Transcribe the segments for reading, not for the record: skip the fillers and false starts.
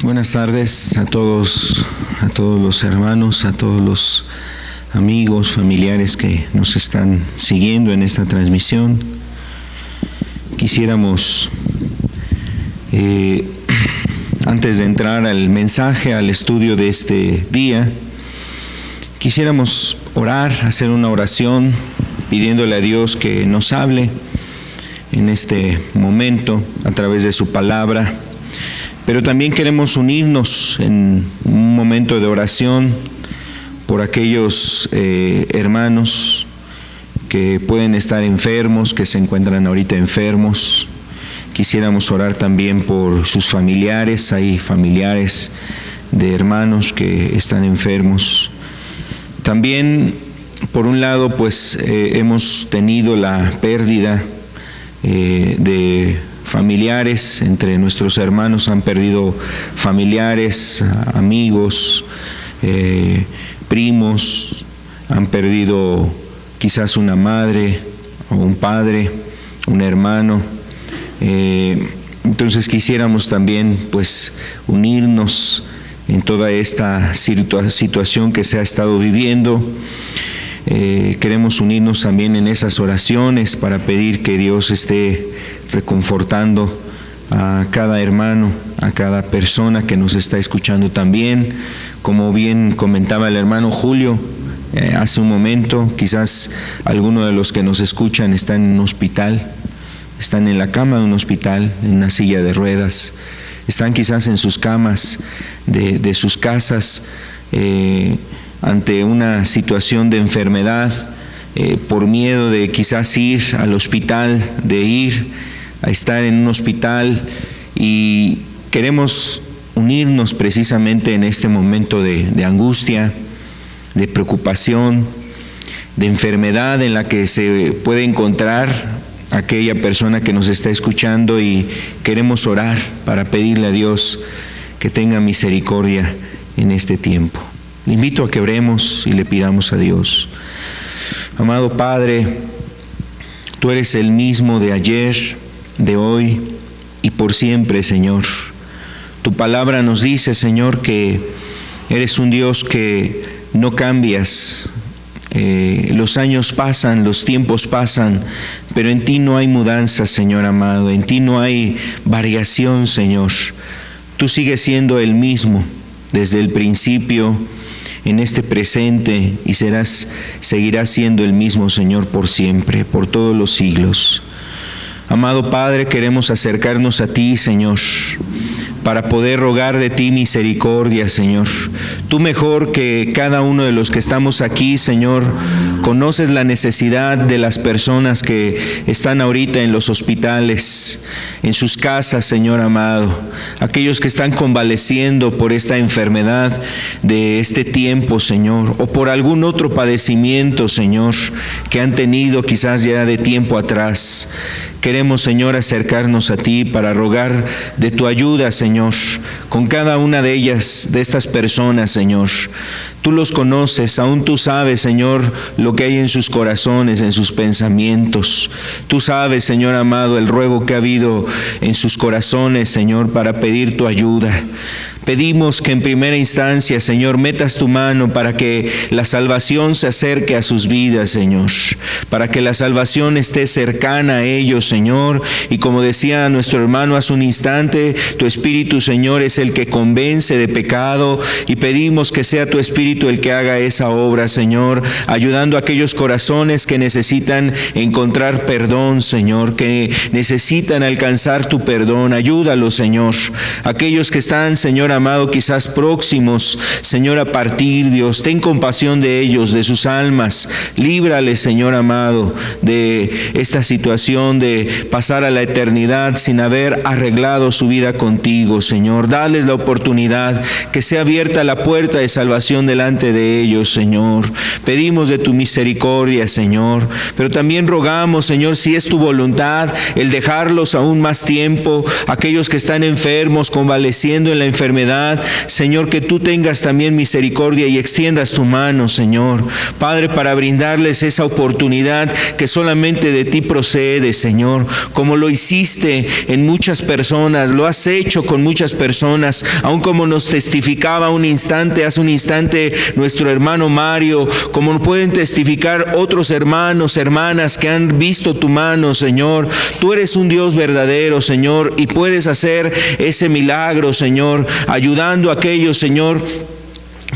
Buenas tardes a todos los hermanos, a todos los amigos, familiares que nos están siguiendo en esta transmisión. Quisiéramos, antes de entrar al mensaje, al estudio de este día, quisiéramos orar, hacer una oración, pidiéndole a Dios que nos hable en este momento a través de su palabra. Pero también queremos unirnos en un momento de oración por aquellos hermanos que pueden estar enfermos, que se encuentran ahorita enfermos. Quisiéramos orar también por sus familiares. Hay familiares de hermanos que están enfermos. También, por un lado, pues hemos tenido la pérdida de familiares. Entre nuestros hermanos han perdido familiares, amigos, primos, han perdido quizás una madre o un padre, un hermano. Entonces quisiéramos también pues unirnos en toda esta situación que se ha estado viviendo. Queremos unirnos también en esas oraciones para pedir que Dios esté reconfortando a cada hermano, a cada persona que nos está escuchando también. Como bien comentaba el hermano Julio hace un momento, quizás algunos de los que nos escuchan están en un hospital, están en la cama de un hospital, en una silla de ruedas, están quizás en sus camas de sus casas, ante una situación de enfermedad, por miedo de quizás ir al hospital, de ir a estar en un hospital, y queremos unirnos precisamente en este momento de angustia, de preocupación, de enfermedad en la que se puede encontrar aquella persona que nos está escuchando, y queremos orar para pedirle a Dios que tenga misericordia en este tiempo. Le invito a que oremos y le pidamos a Dios. Amado Padre, tú eres el mismo de ayer, de hoy y por siempre, Señor. Tu palabra nos dice, Señor, que eres un Dios que no cambias. Los años pasan, los tiempos pasan, pero en ti no hay mudanza, Señor amado. En ti no hay variación, Señor. Tú sigues siendo el mismo desde el principio, en este presente, y seguirás siendo el mismo, Señor, por siempre, por todos los siglos. Amado Padre, queremos acercarnos a ti, Señor, para poder rogar de ti misericordia, Señor. Tú mejor que cada uno de los que estamos aquí, Señor, conoces la necesidad de las personas que están ahorita en los hospitales, en sus casas, Señor amado. Aquellos que están convaleciendo por esta enfermedad de este tiempo, Señor, o por algún otro padecimiento, Señor, que han tenido quizás ya de tiempo atrás. Queremos, Señor, acercarnos a ti para rogar de tu ayuda, Señor, con cada una de ellas, de estas personas, Señor. Tú los conoces, aún tú sabes, Señor, lo que hay en sus corazones, en sus pensamientos. Tú sabes, Señor amado, el ruego que ha habido en sus corazones, Señor, para pedir tu ayuda. Pedimos que en primera instancia, Señor, metas tu mano para que la salvación se acerque a sus vidas, Señor, para que la salvación esté cercana a ellos, Señor, y como decía nuestro hermano hace un instante, tu Espíritu, Señor, es el que convence de pecado, y pedimos que sea tu Espíritu Espíritu el que haga esa obra, Señor, ayudando a aquellos corazones que necesitan encontrar perdón, Señor, que necesitan alcanzar tu perdón. Ayúdalos, Señor. Aquellos que están, Señor amado, quizás próximos, Señor, a partir, Dios, ten compasión de ellos, de sus almas. Líbrales, Señor amado, de esta situación de pasar a la eternidad sin haber arreglado su vida contigo, Señor. Dales la oportunidad, que sea abierta la puerta de salvación delante de ellos, Señor. Pedimos de tu misericordia, Señor, pero también rogamos, Señor, si es tu voluntad, el dejarlos aún más tiempo, aquellos que están enfermos, convaleciendo en la enfermedad, Señor, que tú tengas también misericordia y extiendas tu mano, Señor, Padre, para brindarles esa oportunidad que solamente de ti procede, Señor, como lo hiciste en muchas personas, lo has hecho con muchas personas, aun como nos testificaba hace un instante nuestro hermano Mario, como pueden testificar otros hermanos, hermanas que han visto tu mano, Señor. Tú eres un Dios verdadero, Señor, y puedes hacer ese milagro, Señor, ayudando a aquellos, Señor,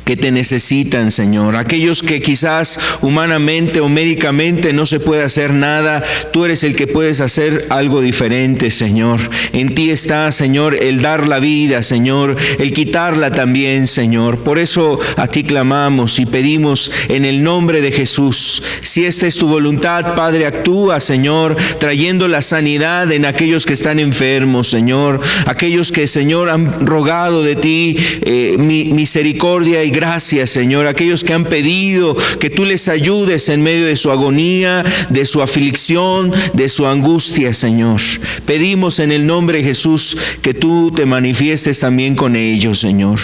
que te necesitan, Señor. Aquellos que quizás humanamente o médicamente no se puede hacer nada, tú eres el que puedes hacer algo diferente, Señor. En ti está, Señor, el dar la vida, Señor, el quitarla también, Señor. Por eso a ti clamamos y pedimos en el nombre de Jesús. Si esta es tu voluntad, Padre, actúa, Señor, trayendo la sanidad en aquellos que están enfermos, Señor. Aquellos que, Señor, han rogado de ti misericordia y gracias, Señor. Aquellos que han pedido que tú les ayudes en medio de su agonía, de su aflicción, de su angustia, Señor. Pedimos en el nombre de Jesús que tú te manifiestes también con ellos, Señor.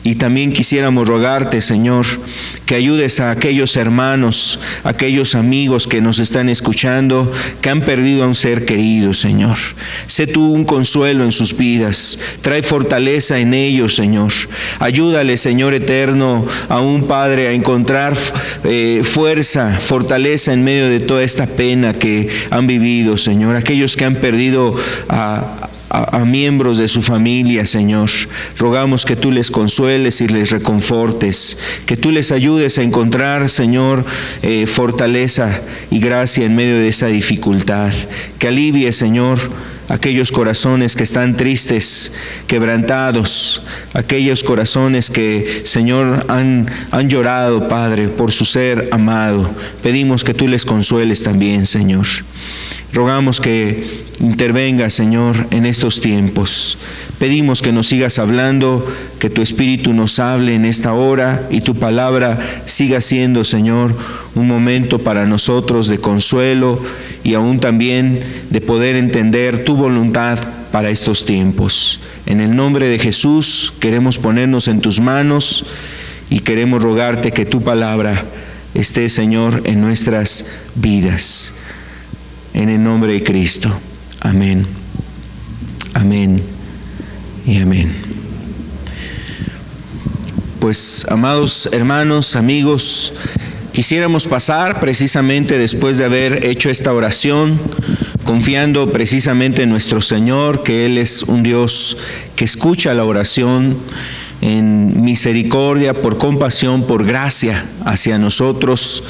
Y también quisiéramos rogarte, Señor, que ayudes a aquellos hermanos, aquellos amigos que nos están escuchando, que han perdido a un ser querido, Señor. Sé tú un consuelo en sus vidas. Trae fortaleza en ellos, Señor. Ayúdales, Señor eterno, a un Padre a encontrar fuerza, fortaleza en medio de toda esta pena que han vivido, Señor. Aquellos que han perdido a miembros de su familia, Señor, rogamos que tú les consueles y les reconfortes, que tú les ayudes a encontrar, Señor, fortaleza y gracia en medio de esa dificultad, que alivie, Señor, aquellos corazones que están tristes, quebrantados, aquellos corazones que, Señor, han llorado, Padre, por su ser amado. Pedimos que tú les consueles también, Señor. Rogamos que intervengas, Señor, en estos tiempos. Pedimos que nos sigas hablando, que tu Espíritu nos hable en esta hora y tu palabra siga siendo, Señor, un momento para nosotros de consuelo y aún también de poder entender tu voluntad para estos tiempos. En el nombre de Jesús queremos ponernos en tus manos y queremos rogarte que tu palabra esté, Señor, en nuestras vidas. En el nombre de Cristo. Amén. Amén y amén. Pues, amados hermanos, amigos, quisiéramos pasar precisamente después de haber hecho esta oración, confiando precisamente en nuestro Señor, que Él es un Dios que escucha la oración en misericordia, por compasión, por gracia hacia nosotros.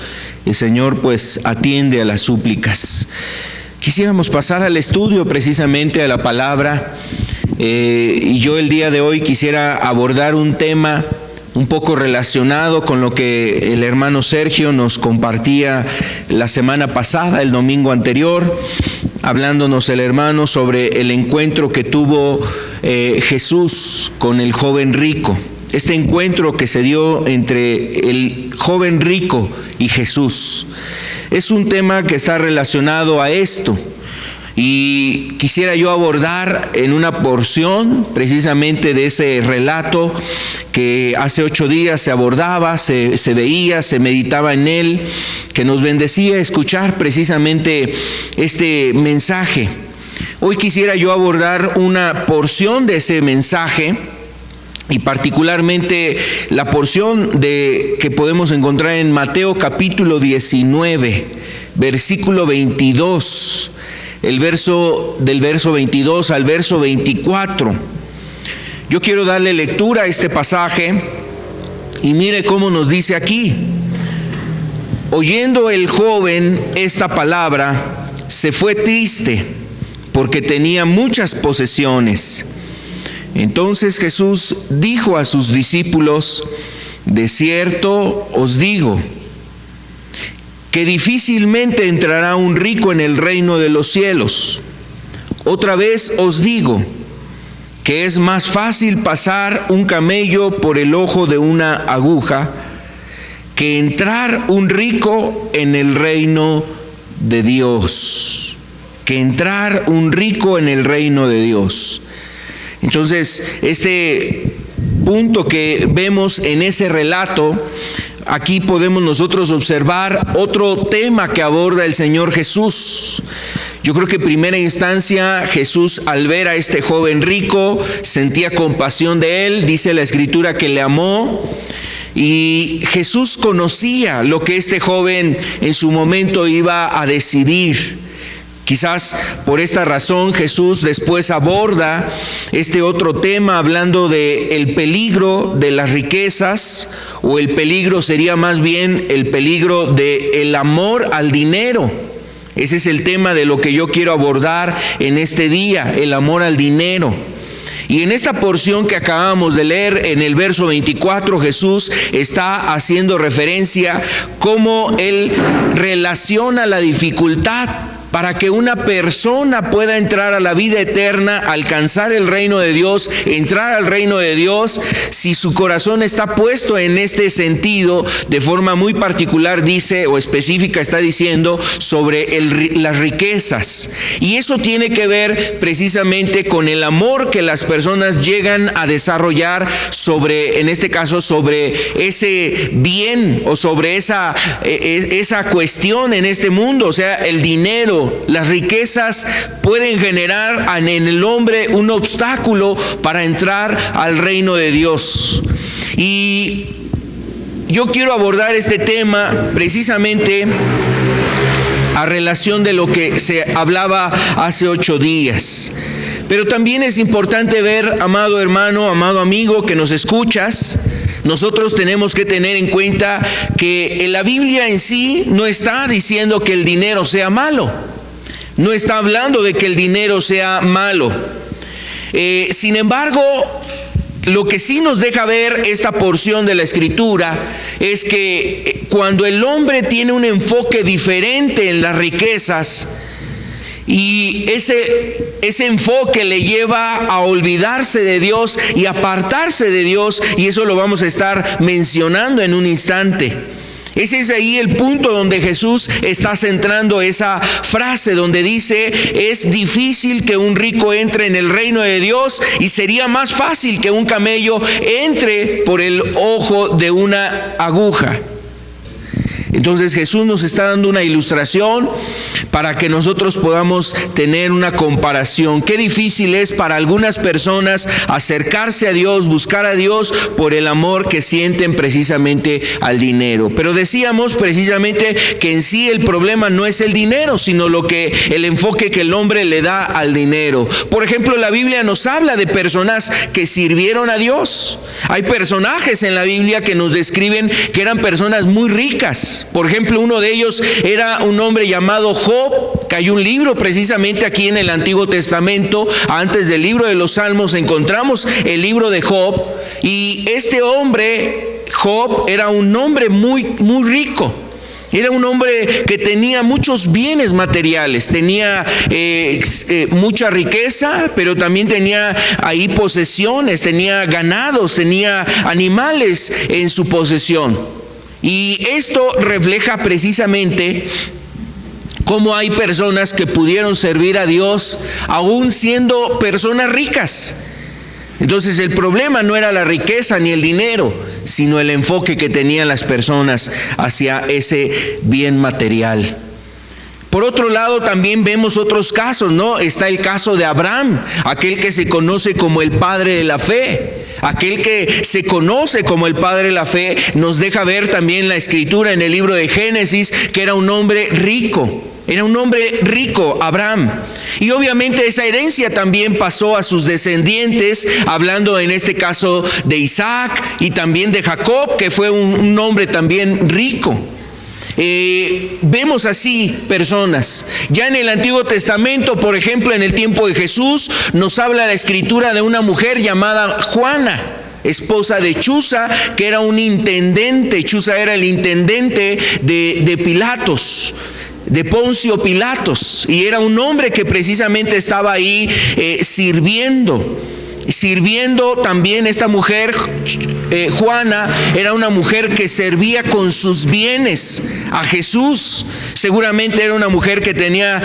El Señor pues atiende a las súplicas. Quisiéramos pasar al estudio precisamente a la palabra, y yo el día de hoy quisiera abordar un tema un poco relacionado con lo que el hermano Sergio nos compartía la semana pasada, el domingo anterior, hablándonos el hermano sobre el encuentro que tuvo Jesús con el joven rico. Este encuentro que se dio entre el joven rico y Jesús. Es un tema que está relacionado a esto. Y quisiera yo abordar en una porción precisamente de ese relato que hace 8 días se abordaba, se veía, se meditaba en él, que nos bendecía escuchar precisamente este mensaje. Hoy quisiera yo abordar una porción de ese mensaje, y particularmente la porción que podemos encontrar en Mateo capítulo 19, versículo 22, del verso 22 al verso 24. Yo quiero darle lectura a este pasaje Y mire cómo nos dice aquí: oyendo el joven esta palabra, se fue triste, porque tenía muchas posesiones. Entonces Jesús dijo a sus discípulos: de cierto os digo, que difícilmente entrará un rico en el reino de los cielos. Otra vez os digo, que es más fácil pasar un camello por el ojo de una aguja, que entrar un rico en el reino de Dios. Que entrar un rico en el reino de Dios. Entonces, este punto que vemos en ese relato, aquí podemos nosotros observar otro tema que aborda el Señor Jesús. Yo creo que en primera instancia Jesús, al ver a este joven rico, sentía compasión de él. Dice la Escritura que le amó, y Jesús conocía lo que este joven en su momento iba a decidir. Quizás por esta razón Jesús después aborda este otro tema, hablando de el peligro de las riquezas, o el peligro sería más bien el peligro del amor al dinero. Ese es el tema de lo que yo quiero abordar en este día, el amor al dinero. Y en esta porción que acabamos de leer, en el verso 24, Jesús está haciendo referencia cómo Él relaciona la dificultad para que una persona pueda entrar a la vida eterna, alcanzar el reino de Dios, entrar al reino de Dios. Si su corazón está puesto en este sentido, de forma muy particular dice, o específica está diciendo, sobre las riquezas. Y eso tiene que ver precisamente con el amor que las personas llegan a desarrollar sobre, en este caso, sobre ese bien, o sobre esa cuestión en este mundo. O sea, el dinero, las riquezas pueden generar en el hombre un obstáculo para entrar al reino de Dios. Y yo quiero abordar este tema precisamente a relación de lo que se hablaba hace 8 días. Pero también es importante ver, amado hermano, amado amigo que nos escuchas, nosotros tenemos que tener en cuenta que en la Biblia en sí no está diciendo que el dinero sea malo. No está hablando de que el dinero sea malo. Sin embargo, lo que sí nos deja ver esta porción de la Escritura es que cuando el hombre tiene un enfoque diferente en las riquezas, y ese enfoque le lleva a olvidarse de Dios y apartarse de Dios, y eso lo vamos a estar mencionando en un instante. Ese es ahí el punto donde Jesús está centrando esa frase donde dice: es difícil que un rico entre en el reino de Dios, y sería más fácil que un camello entre por el ojo de una aguja. Entonces Jesús nos está dando una ilustración para que nosotros podamos tener una comparación. Qué difícil es para algunas personas acercarse a Dios, buscar a Dios por el amor que sienten precisamente al dinero. Pero decíamos precisamente que en sí el problema no es el dinero, sino el enfoque que el hombre le da al dinero. Por ejemplo, la Biblia nos habla de personas que sirvieron a Dios. Hay personajes en la Biblia que nos describen que eran personas muy ricas. Por ejemplo, uno de ellos era un hombre llamado Job, que hay un libro precisamente aquí en el Antiguo Testamento. Antes del libro de los Salmos encontramos el libro de Job, y este hombre, Job, era un hombre muy, muy rico. Era un hombre que tenía muchos bienes materiales, tenía mucha riqueza, pero también tenía ahí posesiones, tenía ganados, tenía animales en su posesión. Y esto refleja precisamente cómo hay personas que pudieron servir a Dios aún siendo personas ricas. Entonces el problema no era la riqueza ni el dinero, sino el enfoque que tenían las personas hacia ese bien material. Por otro lado, también vemos otros casos, ¿no? Está el caso de Abraham, aquel que se conoce como el padre de la fe. Aquel que se conoce como el padre de la fe nos deja ver también la Escritura en el libro de Génesis que era un hombre rico. Era un hombre rico, Abraham. Y obviamente esa herencia también pasó a sus descendientes, hablando en este caso de Isaac y también de Jacob, que fue un hombre también rico. Vemos así personas. Ya en el Antiguo Testamento, por ejemplo, en el tiempo de Jesús, nos habla la Escritura de una mujer llamada Juana, esposa de Chuza, que era un intendente. Chuza era el intendente de Pilatos, de Poncio Pilatos, y era un hombre que precisamente estaba ahí sirviendo también. Esta mujer, Juana, era una mujer que servía con sus bienes a Jesús. Seguramente era una mujer que tenía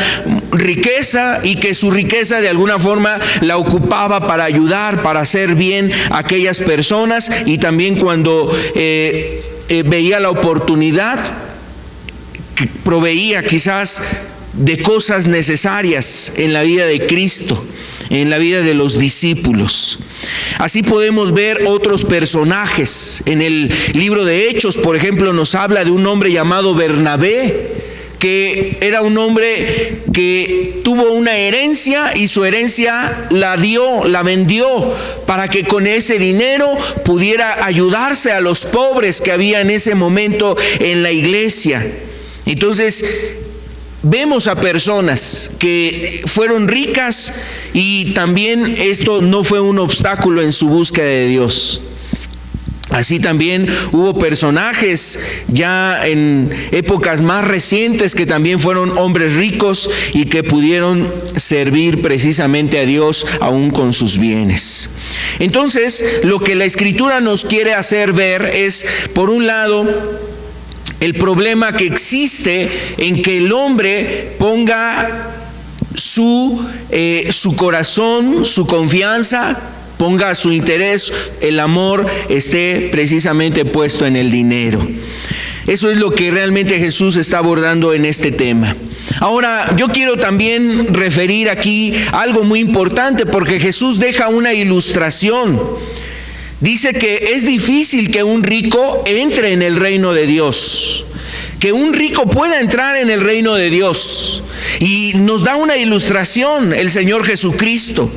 riqueza y que su riqueza de alguna forma la ocupaba para ayudar, para hacer bien a aquellas personas, y también cuando veía la oportunidad, proveía quizás de cosas necesarias en la vida de Cristo, en la vida de los discípulos. Así podemos ver otros personajes. En el libro de Hechos, por ejemplo, nos habla de un hombre llamado Bernabé, que era un hombre que tuvo una herencia y su herencia la vendió para que con ese dinero pudiera ayudarse a los pobres que había en ese momento en la iglesia. Entonces, vemos a personas que fueron ricas y también esto no fue un obstáculo en su búsqueda de Dios. Así también hubo personajes ya en épocas más recientes que también fueron hombres ricos y que pudieron servir precisamente a Dios aún con sus bienes. Entonces, lo que la Escritura nos quiere hacer ver es, por un lado, el problema que existe en que el hombre ponga su corazón, su confianza, ponga su interés, el amor esté precisamente puesto en el dinero. Eso es lo que realmente Jesús está abordando en este tema. Ahora, yo quiero también referir aquí algo muy importante, porque Jesús deja una ilustración. Dice que es difícil que un rico entre en el reino de Dios, que un rico pueda entrar en el reino de Dios. Y nos da una ilustración el Señor Jesucristo.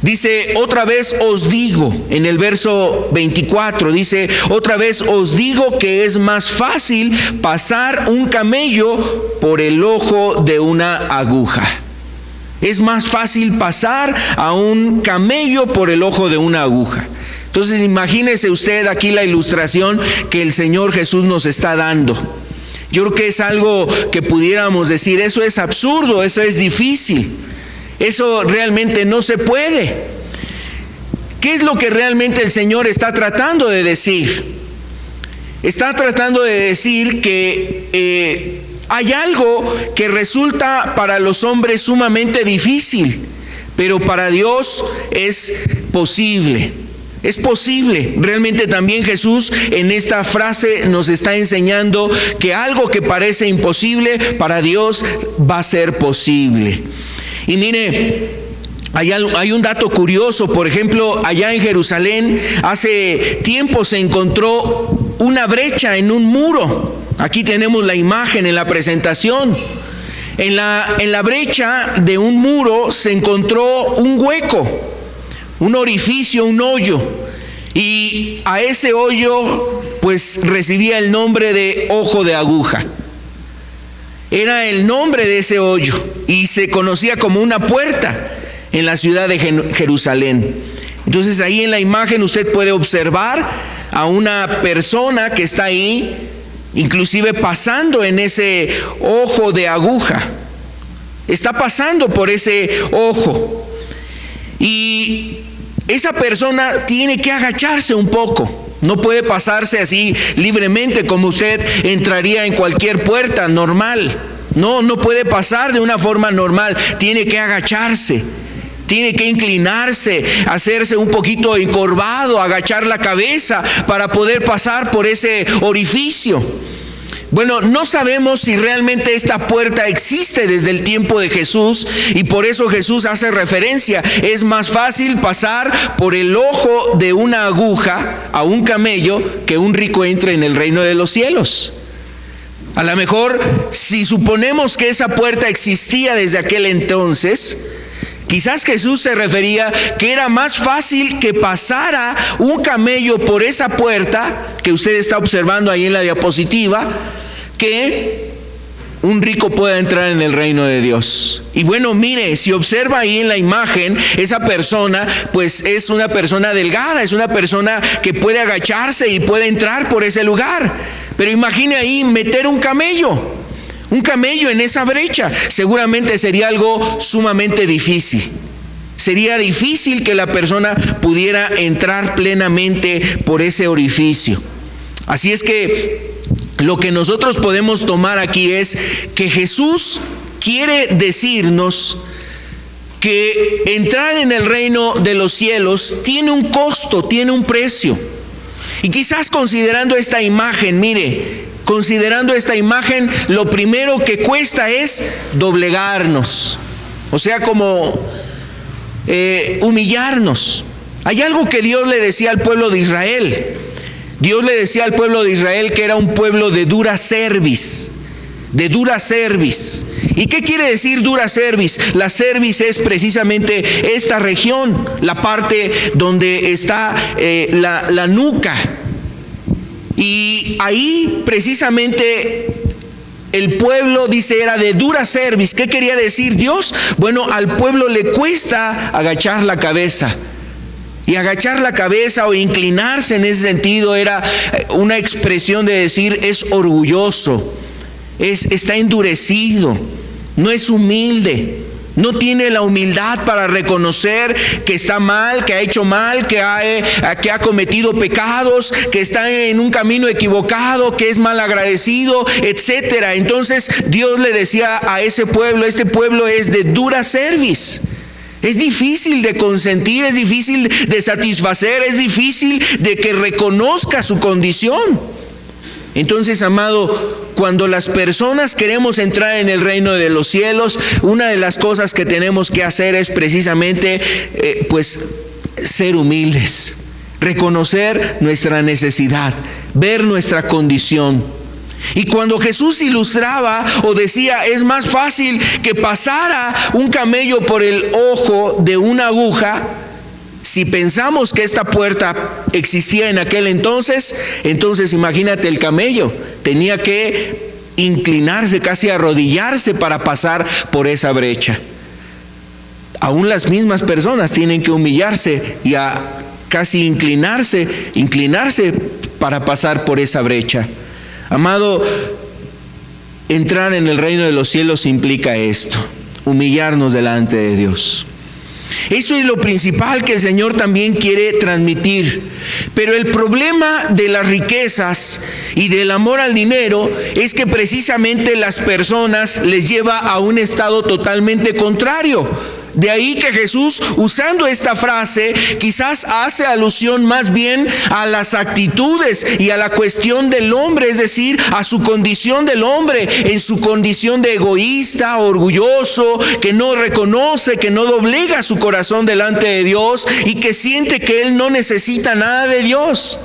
Dice, otra vez os digo, en el verso 24, dice, otra vez os digo que es más fácil pasar un camello por el ojo de una aguja. Es más fácil pasar a un camello por el ojo de una aguja. Entonces, imagínese usted aquí la ilustración que el Señor Jesús nos está dando. Yo creo que es algo que pudiéramos decir, eso es absurdo, eso es difícil, eso realmente no se puede. ¿Qué es lo que realmente el Señor está tratando de decir? Está tratando de decir que hay algo que resulta para los hombres sumamente difícil, pero para Dios es posible. Es posible. Realmente también Jesús en esta frase nos está enseñando que algo que parece imposible para Dios va a ser posible. Y mire, hay un dato curioso. Por ejemplo, allá en Jerusalén hace tiempo se encontró una brecha en un muro. Aquí tenemos la imagen en la presentación. En la brecha de un muro se encontró un hueco, un orificio, un hoyo, y a ese hoyo pues recibía el nombre de ojo de aguja. Era el nombre de ese hoyo y se conocía como una puerta en la ciudad de Jerusalén. Entonces ahí en la imagen usted puede observar a una persona que está ahí, inclusive pasando en ese ojo de aguja. Está pasando por ese ojo. Y esa persona tiene que agacharse un poco. No puede pasarse así libremente como usted entraría en cualquier puerta normal. No puede pasar de una forma normal. Tiene que agacharse. Tiene que inclinarse, hacerse un poquito encorvado, agachar la cabeza para poder pasar por ese orificio. Bueno, no sabemos si realmente esta puerta existe desde el tiempo de Jesús, y por eso Jesús hace referencia. Es más fácil pasar por el ojo de una aguja a un camello que un rico entre en el reino de los cielos. A lo mejor, si suponemos que esa puerta existía desde aquel entonces, quizás Jesús se refería que era más fácil que pasara un camello por esa puerta que usted está observando ahí en la diapositiva, que un rico pueda entrar en el reino de Dios. Y bueno, mire, si observa ahí en la imagen, esa persona pues es una persona delgada, es una persona que puede agacharse y puede entrar por ese lugar. Pero imagine ahí meter un camello en esa brecha. Seguramente sería algo sumamente difícil. Sería difícil que la persona pudiera entrar plenamente por ese orificio. Así es que lo que nosotros podemos tomar aquí es que Jesús quiere decirnos que entrar en el reino de los cielos tiene un costo, tiene un precio. Y quizás considerando esta imagen, lo primero que cuesta es doblegarnos. O sea, como humillarnos. Hay algo que Dios le decía al pueblo de Israel. Dios le decía al pueblo de Israel que era un pueblo de dura cerviz. ¿Y qué quiere decir dura cerviz? La cerviz es precisamente esta región, la parte donde está la nuca. Y ahí precisamente el pueblo, dice, era de dura cerviz. ¿Qué quería decir Dios? Bueno, al pueblo le cuesta agachar la cabeza. Y agachar la cabeza o inclinarse en ese sentido era una expresión de decir es orgulloso, está endurecido, no es humilde, no tiene la humildad para reconocer que está mal, que ha hecho mal, que ha cometido pecados, que está en un camino equivocado, que es mal agradecido, etcétera. Entonces Dios le decía a ese pueblo, este pueblo es de dura cerviz. Es difícil de consentir, es difícil de satisfacer, es difícil de que reconozca su condición. Entonces, amado, cuando las personas queremos entrar en el reino de los cielos, una de las cosas que tenemos que hacer es precisamente, ser humildes, reconocer nuestra necesidad, ver nuestra condición. Y cuando Jesús ilustraba o decía, es más fácil que pasara un camello por el ojo de una aguja, si pensamos que esta puerta existía en aquel entonces imagínate, el camello tenía que inclinarse, casi arrodillarse para pasar por esa brecha. Aún las mismas personas tienen que humillarse y casi inclinarse para pasar por esa brecha. Amado, entrar en el reino de los cielos implica esto, humillarnos delante de Dios. Eso es lo principal que el Señor también quiere transmitir. Pero el problema de las riquezas y del amor al dinero es que precisamente las personas les lleva a un estado totalmente contrario. De ahí que Jesús, usando esta frase, quizás hace alusión más bien a las actitudes y a la cuestión del hombre, es decir, a su condición del hombre, en su condición de egoísta, orgulloso, que no reconoce, que no doblega su corazón delante de Dios y que siente que él no necesita nada de Dios.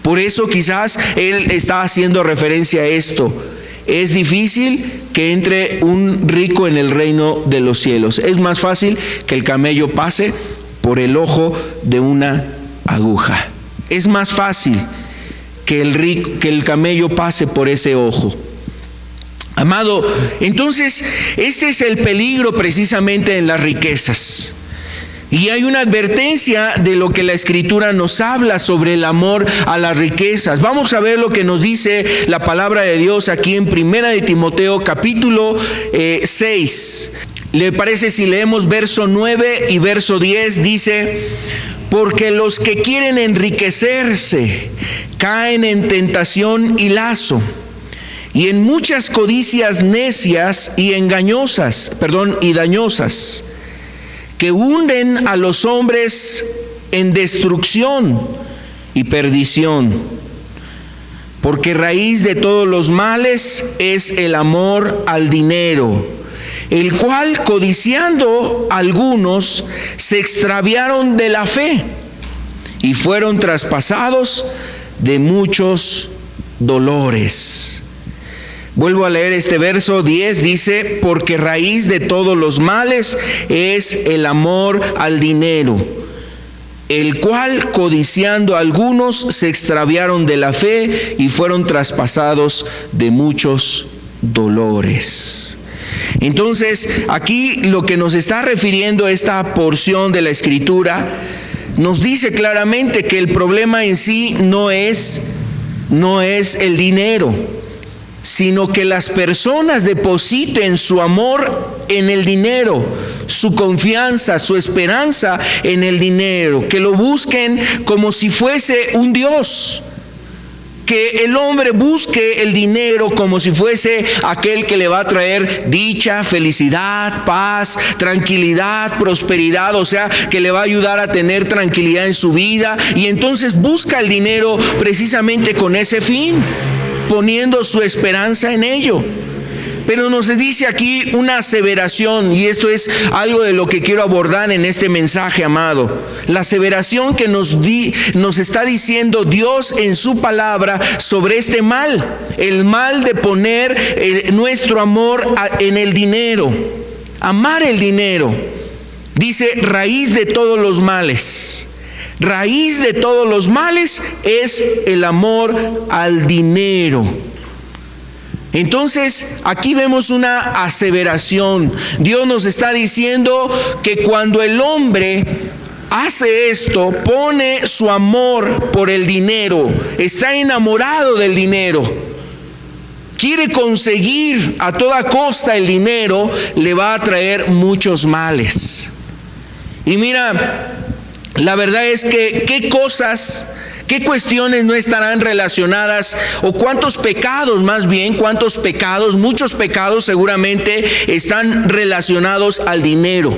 Por eso quizás él está haciendo referencia a esto. Es difícil que entre un rico en el reino de los cielos. Es más fácil que el camello pase por el ojo de una aguja. Es más fácil que el camello pase por ese ojo. Amado, entonces este es el peligro precisamente en las riquezas. Y hay una advertencia de lo que la Escritura nos habla sobre el amor a las riquezas. Vamos a ver lo que nos dice la palabra de Dios aquí en 1 de Timoteo capítulo 6. ¿Le parece si leemos verso 9 y verso 10? Dice: porque los que quieren enriquecerse caen en tentación y lazo, y en muchas codicias necias y dañosas, que hunden a los hombres en destrucción y perdición. Porque raíz de todos los males es el amor al dinero, el cual, codiciando algunos, se extraviaron de la fe y fueron traspasados de muchos dolores. Vuelvo a leer este verso 10, dice, porque raíz de todos los males es el amor al dinero, el cual, codiciando algunos, se extraviaron de la fe y fueron traspasados de muchos dolores. Entonces, aquí lo que nos está refiriendo esta porción de la Escritura, nos dice claramente que el problema en sí no es el dinero, sino que las personas depositen su amor en el dinero, su confianza, su esperanza en el dinero, que lo busquen como si fuese un Dios, que el hombre busque el dinero como si fuese aquel que le va a traer dicha, felicidad, paz, tranquilidad, prosperidad, o sea, que le va a ayudar a tener tranquilidad en su vida, y entonces busca el dinero precisamente con ese fin, poniendo su esperanza en ello. Pero nos dice aquí una aseveración, y esto es algo de lo que quiero abordar en este mensaje, amado. La aseveración que nos está diciendo Dios en su palabra sobre este mal, el mal de poner nuestro amor en el dinero, amar el dinero. Dice, raíz de todos los males. Raíz de todos los males es el amor al dinero. Entonces, aquí vemos una aseveración. Dios nos está diciendo que cuando el hombre hace esto, pone su amor por el dinero, está enamorado del dinero, quiere conseguir a toda costa el dinero, le va a traer muchos males. Y mira, la verdad es que ¿qué cuestiones no estarán relacionadas? O cuántos pecados, muchos pecados seguramente están relacionados al dinero.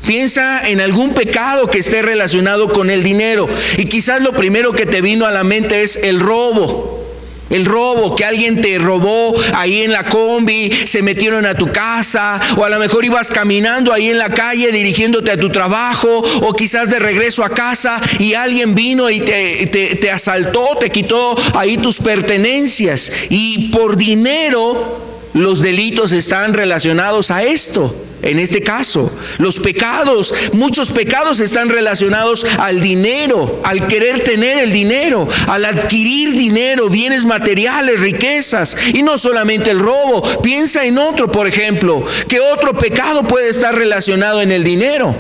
Piensa en algún pecado que esté relacionado con el dinero. Y quizás lo primero que te vino a la mente es el robo. El robo, que alguien te robó ahí en la combi, se metieron a tu casa, o a lo mejor ibas caminando ahí en la calle dirigiéndote a tu trabajo, o quizás de regreso a casa y alguien vino y te asaltó, te quitó ahí tus pertenencias. Y por dinero los delitos están relacionados a esto. En este caso, los pecados, muchos pecados están relacionados al dinero, al querer tener el dinero, al adquirir dinero, bienes materiales, riquezas. Y no solamente el robo, piensa en otro, por ejemplo. ¿Qué otro pecado puede estar relacionado en el dinero?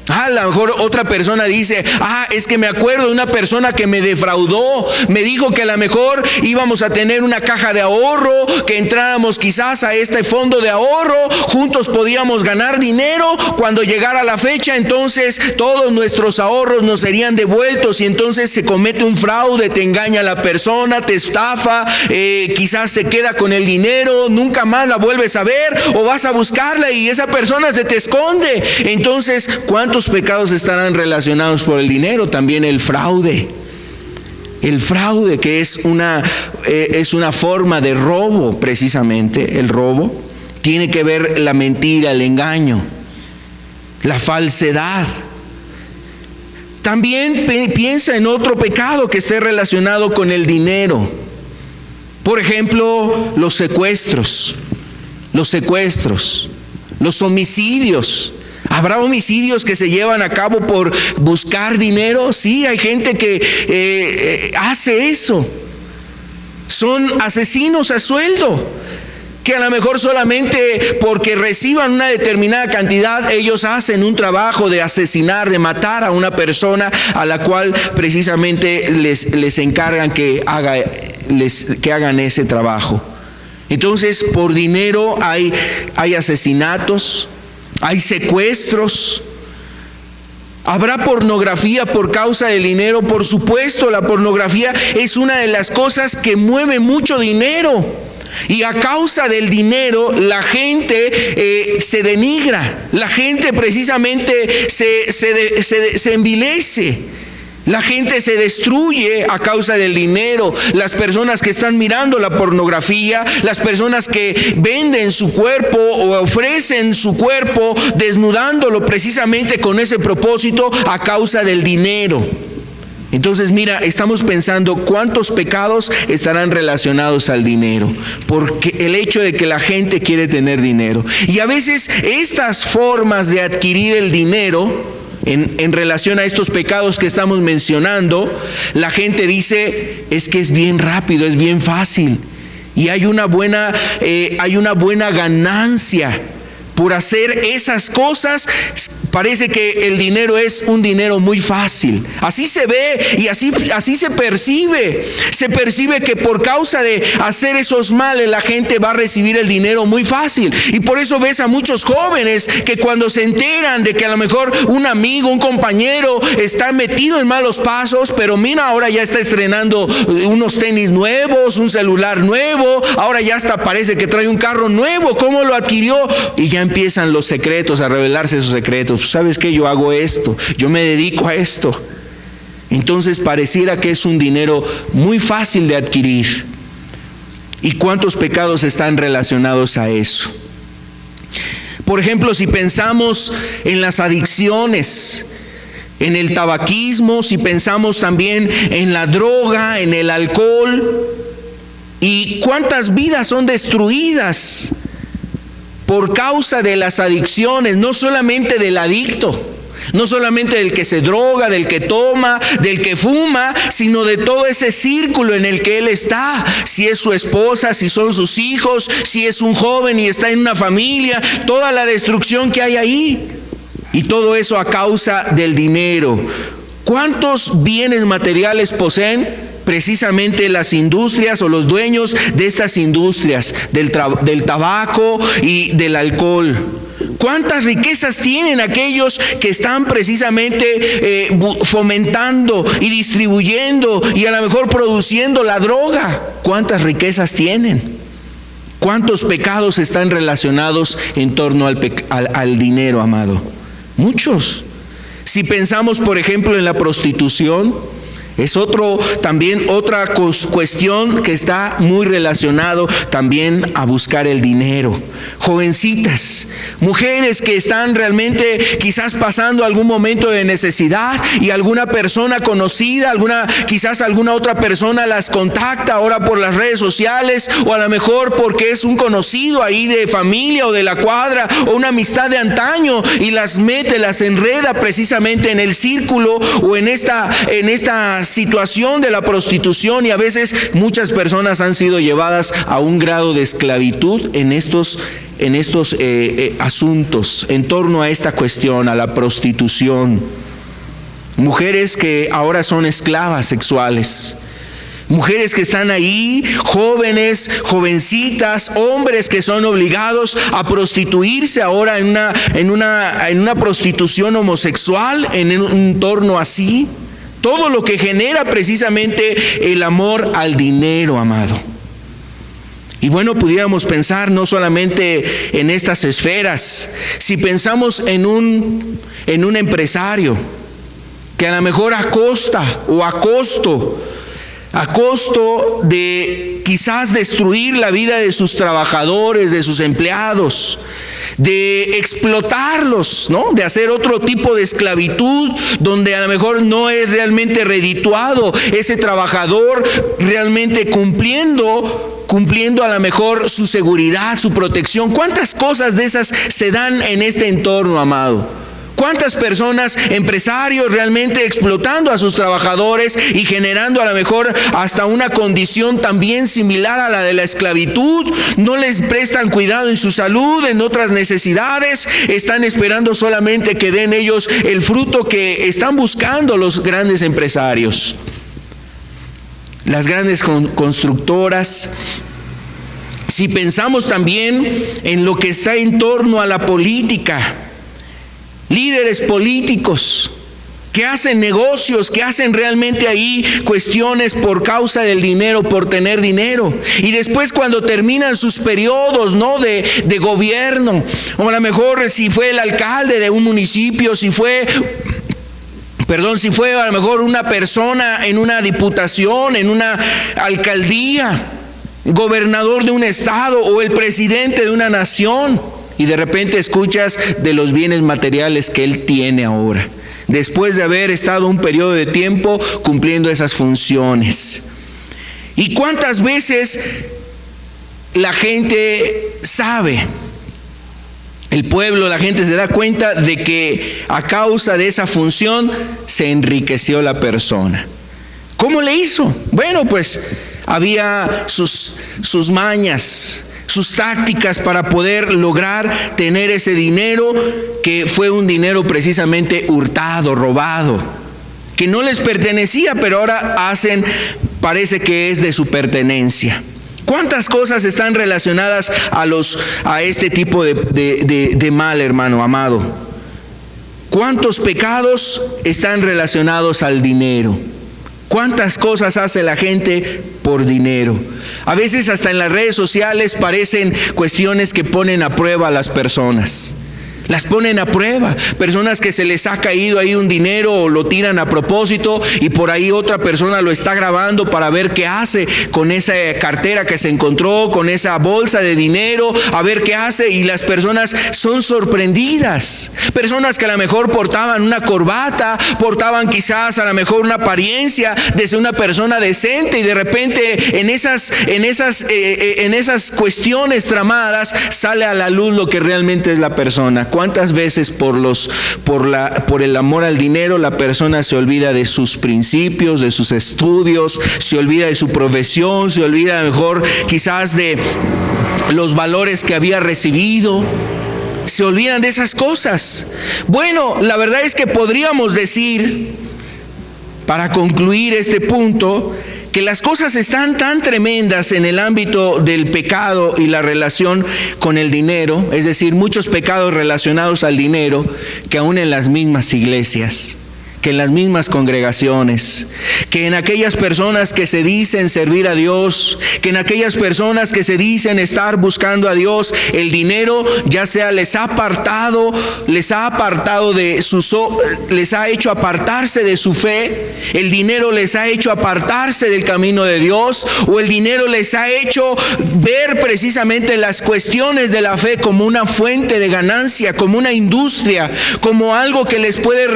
A lo mejor otra persona dice, es que me acuerdo de una persona que me defraudó, me dijo que a lo mejor íbamos a tener una caja de ahorro, que entráramos quizás a este fondo de ahorro, juntos podíamos ganar dinero, cuando llegara la fecha entonces todos nuestros ahorros nos serían devueltos, y entonces se comete un fraude, te engaña la persona, te estafa, quizás se queda con el dinero, nunca más la vuelves a ver, o vas a buscarla y esa persona se te esconde. Entonces, ¿cuántos pecados estarán relacionados por el dinero? También el fraude. El fraude, que es una forma de robo, precisamente. El robo tiene que ver la mentira, el engaño, la falsedad. También piensa en otro pecado que esté relacionado con el dinero. Por ejemplo, los secuestros, los homicidios. ¿Habrá homicidios que se llevan a cabo por buscar dinero? Sí, hay gente que hace eso. Son asesinos a sueldo, que a lo mejor solamente porque reciban una determinada cantidad, ellos hacen un trabajo de asesinar, de matar a una persona a la cual precisamente les encargan que hagan ese trabajo. Entonces, por dinero hay asesinatos, hay secuestros. ¿Habrá pornografía por causa del dinero? Por supuesto, la pornografía es una de las cosas que mueve mucho dinero. Y a causa del dinero la gente se denigra, la gente precisamente se envilece. La gente se destruye a causa del dinero. Las personas que están mirando la pornografía, las personas que venden su cuerpo o ofrecen su cuerpo desnudándolo precisamente con ese propósito, a causa del dinero. Entonces, mira, estamos pensando cuántos pecados estarán relacionados al dinero, porque el hecho de que la gente quiere tener dinero. Y a veces estas formas de adquirir el dinero, en relación a estos pecados que estamos mencionando, la gente dice, es que es bien rápido, es bien fácil, y hay una buena ganancia por hacer esas cosas. Parece que el dinero es un dinero muy fácil. Así se ve y así se percibe. Se percibe que por causa de hacer esos males la gente va a recibir el dinero muy fácil. Y por eso ves a muchos jóvenes que cuando se enteran de que a lo mejor un amigo, un compañero está metido en malos pasos, pero mira, ahora ya está estrenando unos tenis nuevos, un celular nuevo, ahora ya hasta parece que trae un carro nuevo. ¿Cómo lo adquirió? Y ya empiezan los secretos, a revelarse esos secretos. ¿Sabes qué? Yo hago esto, yo me dedico a esto. Entonces pareciera que es un dinero muy fácil de adquirir. ¿Y cuántos pecados están relacionados a eso? Por ejemplo, si pensamos en las adicciones, en el tabaquismo, si pensamos también en la droga, en el alcohol, ¿y cuántas vidas son destruidas por causa de las adicciones? No solamente del adicto, no solamente del que se droga, del que toma, del que fuma, sino de todo ese círculo en el que él está. Si es su esposa, si son sus hijos, si es un joven y está en una familia, toda la destrucción que hay ahí. Y todo eso a causa del dinero. ¿Cuántos bienes materiales poseen? Precisamente las industrias o los dueños de estas industrias, del tabaco y del alcohol. ¿Cuántas riquezas tienen aquellos que están precisamente fomentando y distribuyendo y a lo mejor produciendo la droga? ¿Cuántas riquezas tienen? ¿Cuántos pecados están relacionados en torno al dinero, amado? Muchos. Si pensamos, por ejemplo, en la prostitución, es también otra cuestión que está muy relacionado también a buscar el dinero. Jovencitas, mujeres que están realmente quizás pasando algún momento de necesidad y alguna persona conocida, quizás alguna otra persona las contacta ahora por las redes sociales, o a lo mejor porque es un conocido ahí de familia o de la cuadra o una amistad de antaño, y las enreda precisamente en el círculo o en esta situación de la prostitución. Y a veces muchas personas han sido llevadas a un grado de esclavitud en estos asuntos, en torno a esta cuestión, a la prostitución. Mujeres que ahora son esclavas sexuales, mujeres que están ahí, jóvenes, jovencitas, hombres que son obligados a prostituirse ahora en una prostitución homosexual, en un entorno así. Todo lo que genera precisamente el amor al dinero, amado. Y bueno, pudiéramos pensar no solamente en estas esferas. Si pensamos en un empresario que a lo mejor a costo de quizás destruir la vida de sus trabajadores, de sus empleados, de explotarlos, ¿no? De hacer otro tipo de esclavitud donde a lo mejor no es realmente redituado ese trabajador realmente cumpliendo a lo mejor su seguridad, su protección. ¿Cuántas cosas de esas se dan en este entorno, amado? ¿Cuántas personas, empresarios realmente explotando a sus trabajadores y generando a lo mejor hasta una condición también similar a la de la esclavitud? No les prestan cuidado en su salud, en otras necesidades, están esperando solamente que den ellos el fruto que están buscando los grandes empresarios. Las grandes constructoras. Si pensamos también en lo que está en torno a la política, líderes políticos que hacen negocios, que hacen realmente ahí cuestiones por causa del dinero, por tener dinero. Y después cuando terminan sus periodos, ¿no?, de gobierno, o a lo mejor si fue el alcalde de un municipio, si fue a lo mejor una persona en una diputación, en una alcaldía, gobernador de un estado o el presidente de una nación, y de repente escuchas de los bienes materiales que él tiene ahora. después de haber estado un periodo de tiempo cumpliendo esas funciones. ¿Y cuántas veces la gente sabe? El pueblo, la gente se da cuenta de que a causa de esa función se enriqueció la persona. ¿Cómo le hizo? Bueno, pues había sus mañas, sus tácticas para poder lograr tener ese dinero, que fue un dinero precisamente hurtado, robado, que no les pertenecía, pero ahora parece que es de su pertenencia. ¿Cuántas cosas están relacionadas a este tipo de mal, hermano amado? ¿Cuántos pecados están relacionados al dinero? ¿Cuántas cosas hace la gente por dinero? A veces hasta en las redes sociales parecen cuestiones que ponen a prueba a las personas. Las ponen a prueba. Personas que se les ha caído ahí un dinero o lo tiran a propósito, y por ahí otra persona lo está grabando para ver qué hace con esa cartera que se encontró, con esa bolsa de dinero, a ver qué hace, y las personas son sorprendidas. Personas que a lo mejor portaban una corbata, portaban quizás a lo mejor una apariencia de ser una persona decente, y de repente en esas cuestiones tramadas sale a la luz lo que realmente es la persona. ¿Cuántas veces por el amor al dinero la persona se olvida de sus principios, de sus estudios, se olvida de su profesión, se olvida mejor quizás de los valores que había recibido? Se olvidan de esas cosas. Bueno, la verdad es que podríamos decir, para concluir este punto, que las cosas están tan tremendas en el ámbito del pecado y la relación con el dinero, es decir, muchos pecados relacionados al dinero, que aún en las mismas iglesias, que en las mismas congregaciones, que en aquellas personas que se dicen servir a Dios, que en aquellas personas que se dicen estar buscando a Dios, el dinero ya sea les ha hecho apartarse de su fe, el dinero les ha hecho apartarse del camino de Dios, o el dinero les ha hecho ver precisamente las cuestiones de la fe como una fuente de ganancia, como una industria, como algo que les puede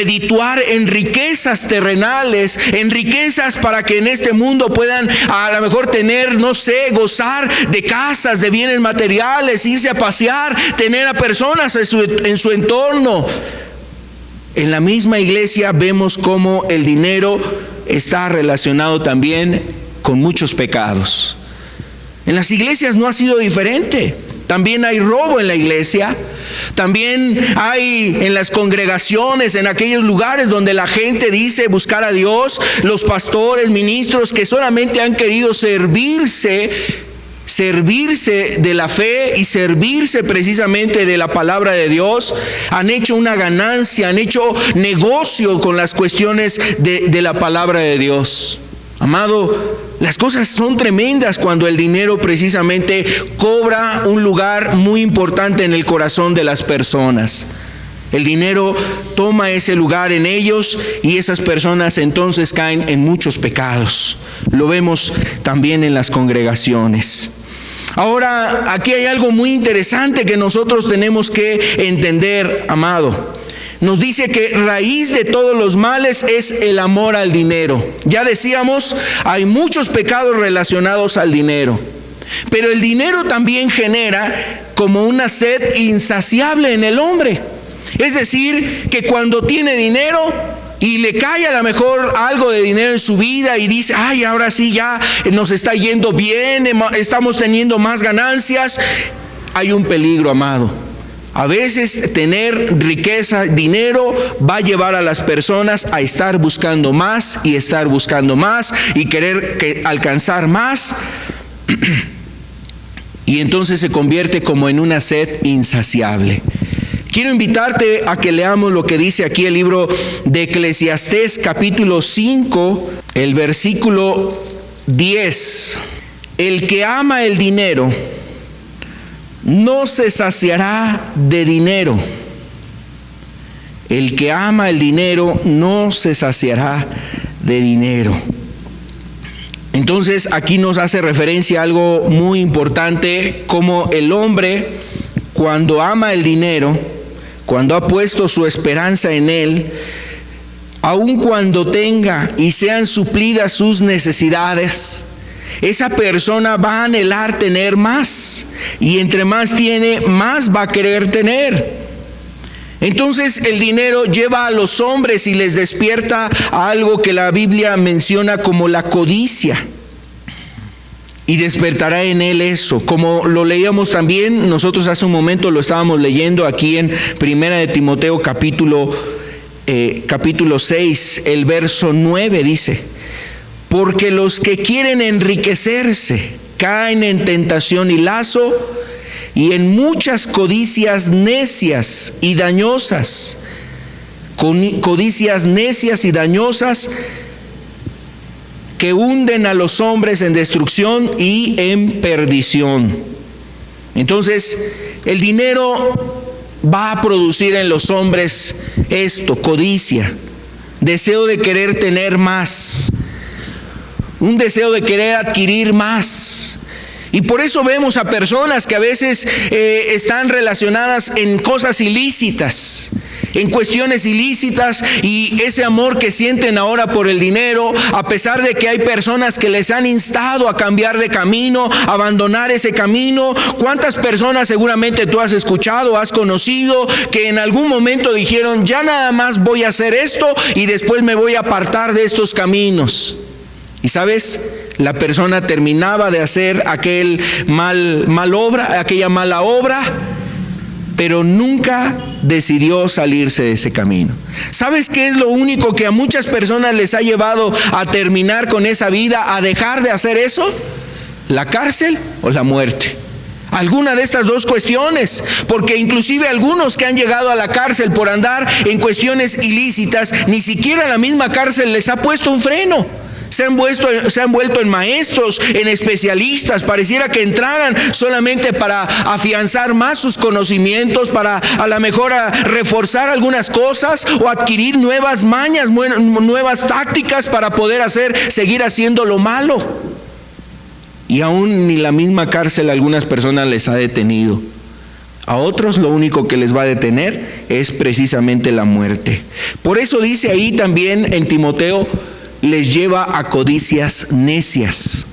redituar en riquezas terrenales, en riquezas para que en este mundo puedan a lo mejor tener, no sé, gozar de casas, de bienes materiales, irse a pasear, tener a personas en su entorno. En la misma iglesia vemos cómo el dinero está relacionado también con muchos pecados. En las iglesias no ha sido diferente. También hay robo en la iglesia, también hay en las congregaciones, en aquellos lugares donde la gente dice buscar a Dios, los pastores, ministros que solamente han querido servirse de la fe y servirse precisamente de la palabra de Dios, han hecho una ganancia, han hecho negocio con las cuestiones de la palabra de Dios. Amado, las cosas son tremendas cuando el dinero precisamente cobra un lugar muy importante en el corazón de las personas. El dinero toma ese lugar en ellos y esas personas entonces caen en muchos pecados. Lo vemos también en las congregaciones. Ahora, aquí hay algo muy interesante que nosotros tenemos que entender, amado. Nos dice que raíz de todos los males es el amor al dinero. Ya decíamos, hay muchos pecados relacionados al dinero. Pero el dinero también genera como una sed insaciable en el hombre. Es decir, que cuando tiene dinero y le cae a lo mejor algo de dinero en su vida y dice, ay, ahora sí ya nos está yendo bien, estamos teniendo más ganancias, hay un peligro, amado. A veces tener riqueza, dinero, va a llevar a las personas a estar buscando más y estar buscando más y querer alcanzar más. Y entonces se convierte como en una sed insaciable. Quiero invitarte a que leamos lo que dice aquí el libro de Eclesiastés, capítulo 5, el versículo 10. El que ama el dinero no se saciará de dinero. El que ama el dinero no se saciará de dinero. Entonces aquí nos hace referencia a algo muy importante, como el hombre cuando ama el dinero, cuando ha puesto su esperanza en Él, aun cuando tenga y sean suplidas sus necesidades, esa persona va a anhelar tener más, y entre más tiene, más va a querer tener. Entonces el dinero lleva a los hombres y les despierta a algo que la Biblia menciona como la codicia. Y despertará en él eso, como lo leíamos también, nosotros hace un momento lo estábamos leyendo aquí en Primera de Timoteo capítulo 6, el verso 9 dice: porque los que quieren enriquecerse caen en tentación y lazo, y en muchas codicias necias y dañosas, codicias necias y dañosas, que hunden a los hombres en destrucción y en perdición. Entonces, el dinero va a producir en los hombres esto: codicia, deseo de querer tener más, un deseo de querer adquirir más. Y por eso vemos a personas que a veces están relacionadas en cosas ilícitas, en cuestiones ilícitas, y ese amor que sienten ahora por el dinero, a pesar de que hay personas que les han instado a cambiar de camino, a abandonar ese camino. ¿Cuántas personas seguramente tú has escuchado, has conocido, que en algún momento dijeron: ya nada más voy a hacer esto y después me voy a apartar de estos caminos? Y sabes, la persona terminaba de hacer aquella mala obra, pero nunca decidió salirse de ese camino. ¿Sabes qué es lo único que a muchas personas les ha llevado a terminar con esa vida, a dejar de hacer eso? ¿La cárcel o la muerte? Alguna de estas dos cuestiones, porque inclusive algunos que han llegado a la cárcel por andar en cuestiones ilícitas, ni siquiera la misma cárcel les ha puesto un freno. Se han vuelto en maestros, en especialistas. Pareciera que entraran solamente para afianzar más sus conocimientos, para a lo mejor reforzar algunas cosas o adquirir nuevas mañas, nuevas tácticas para poder seguir haciendo lo malo. Y aún ni la misma cárcel a algunas personas les ha detenido. A otros lo único que les va a detener es precisamente la muerte. Por eso dice ahí también en Timoteo: les lleva a codicias necias.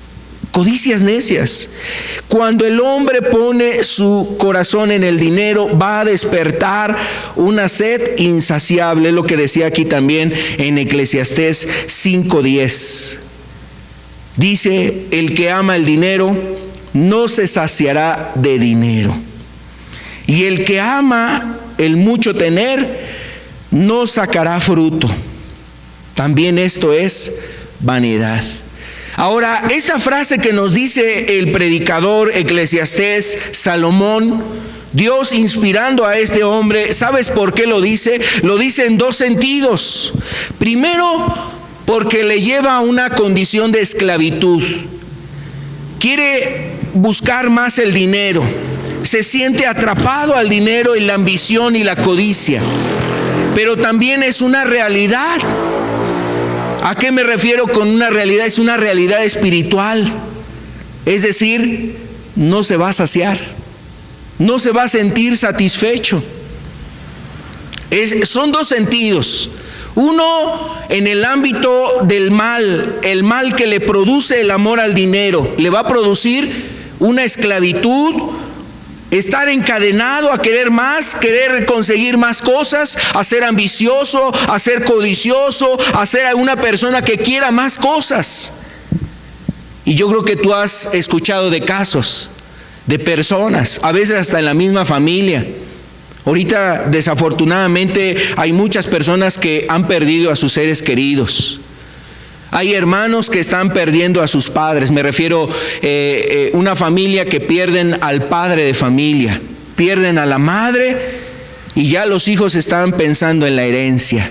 Codicias necias. Cuando el hombre pone su corazón en el dinero, va a despertar una sed insaciable. Es lo que decía aquí también en Eclesiastés 5:10. Dice: el que ama el dinero no se saciará de dinero, y el que ama el mucho tener no sacará fruto. También esto es vanidad. Ahora, esta frase que nos dice el predicador Eclesiastés, Salomón, Dios inspirando a este hombre, ¿sabes por qué lo dice? Lo dice en dos sentidos. Primero, porque le lleva a una condición de esclavitud. Quiere buscar más el dinero. Se siente atrapado al dinero y la ambición y la codicia. Pero también es una realidad. ¿A qué me refiero con una realidad? Es una realidad espiritual. Es decir, no se va a saciar, no se va a sentir satisfecho. Son dos sentidos. Uno, en el ámbito del mal, el mal que le produce el amor al dinero, le va a producir una esclavitud, estar encadenado a querer más, querer conseguir más cosas, a ser ambicioso, a ser codicioso, a ser una persona que quiera más cosas. Y yo creo que tú has escuchado de casos, de personas, a veces hasta en la misma familia. Ahorita, desafortunadamente, hay muchas personas que han perdido a sus seres queridos. Hay hermanos que están perdiendo a sus padres. Me refiero a una familia que pierden al padre de familia, pierden a la madre, y ya los hijos están pensando en la herencia.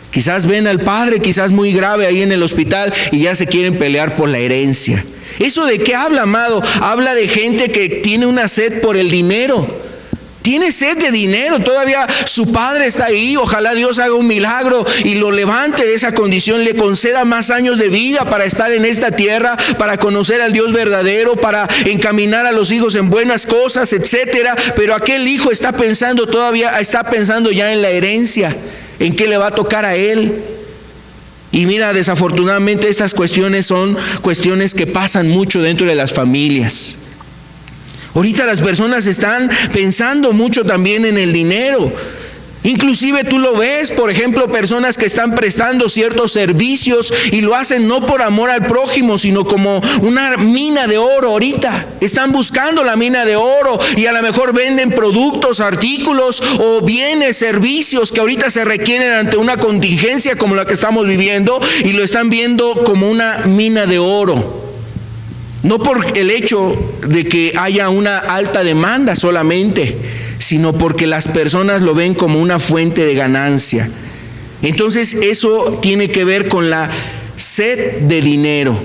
Quizás ven al padre, quizás muy grave ahí en el hospital, y ya se quieren pelear por la herencia. ¿Eso de qué habla, amado? Habla de gente que tiene una sed por el dinero. tiene sed de dinero, todavía su padre está ahí, ojalá Dios haga un milagro y lo levante de esa condición, le conceda más años de vida para estar en esta tierra, para conocer al Dios verdadero, para encaminar a los hijos en buenas cosas, etcétera. Pero aquel hijo está pensando ya en la herencia, en qué le va a tocar a él. Y mira, desafortunadamente estas cuestiones son cuestiones que pasan mucho dentro de las familias. Ahorita las personas están pensando mucho también en el dinero. Inclusive tú lo ves, por ejemplo, personas que están prestando ciertos servicios y lo hacen no por amor al prójimo, sino como una mina de oro ahorita. Están buscando la mina de oro y a lo mejor venden productos, artículos o bienes, servicios que ahorita se requieren ante una contingencia como la que estamos viviendo y lo están viendo como una mina de oro. No por el hecho de que haya una alta demanda solamente, sino porque las personas lo ven como una fuente de ganancia. Entonces eso tiene que ver con la sed de dinero.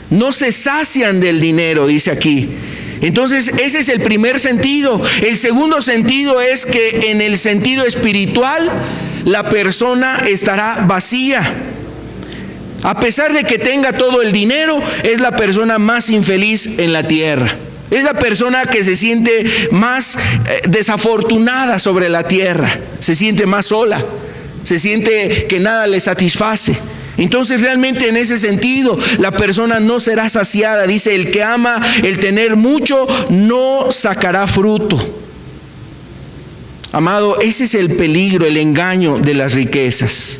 No se sacian del dinero, dice aquí. Entonces ese es el primer sentido. El segundo sentido es que en el sentido espiritual la persona estará vacía. A pesar de que tenga todo el dinero, es la persona más infeliz en la tierra. Es la persona que se siente más desafortunada sobre la tierra, se siente más sola, se siente que nada le satisface. Entonces realmente en ese sentido la persona no será saciada. Dice, el que ama el tener mucho no sacará fruto. Amado, ese es el peligro, el engaño de las riquezas.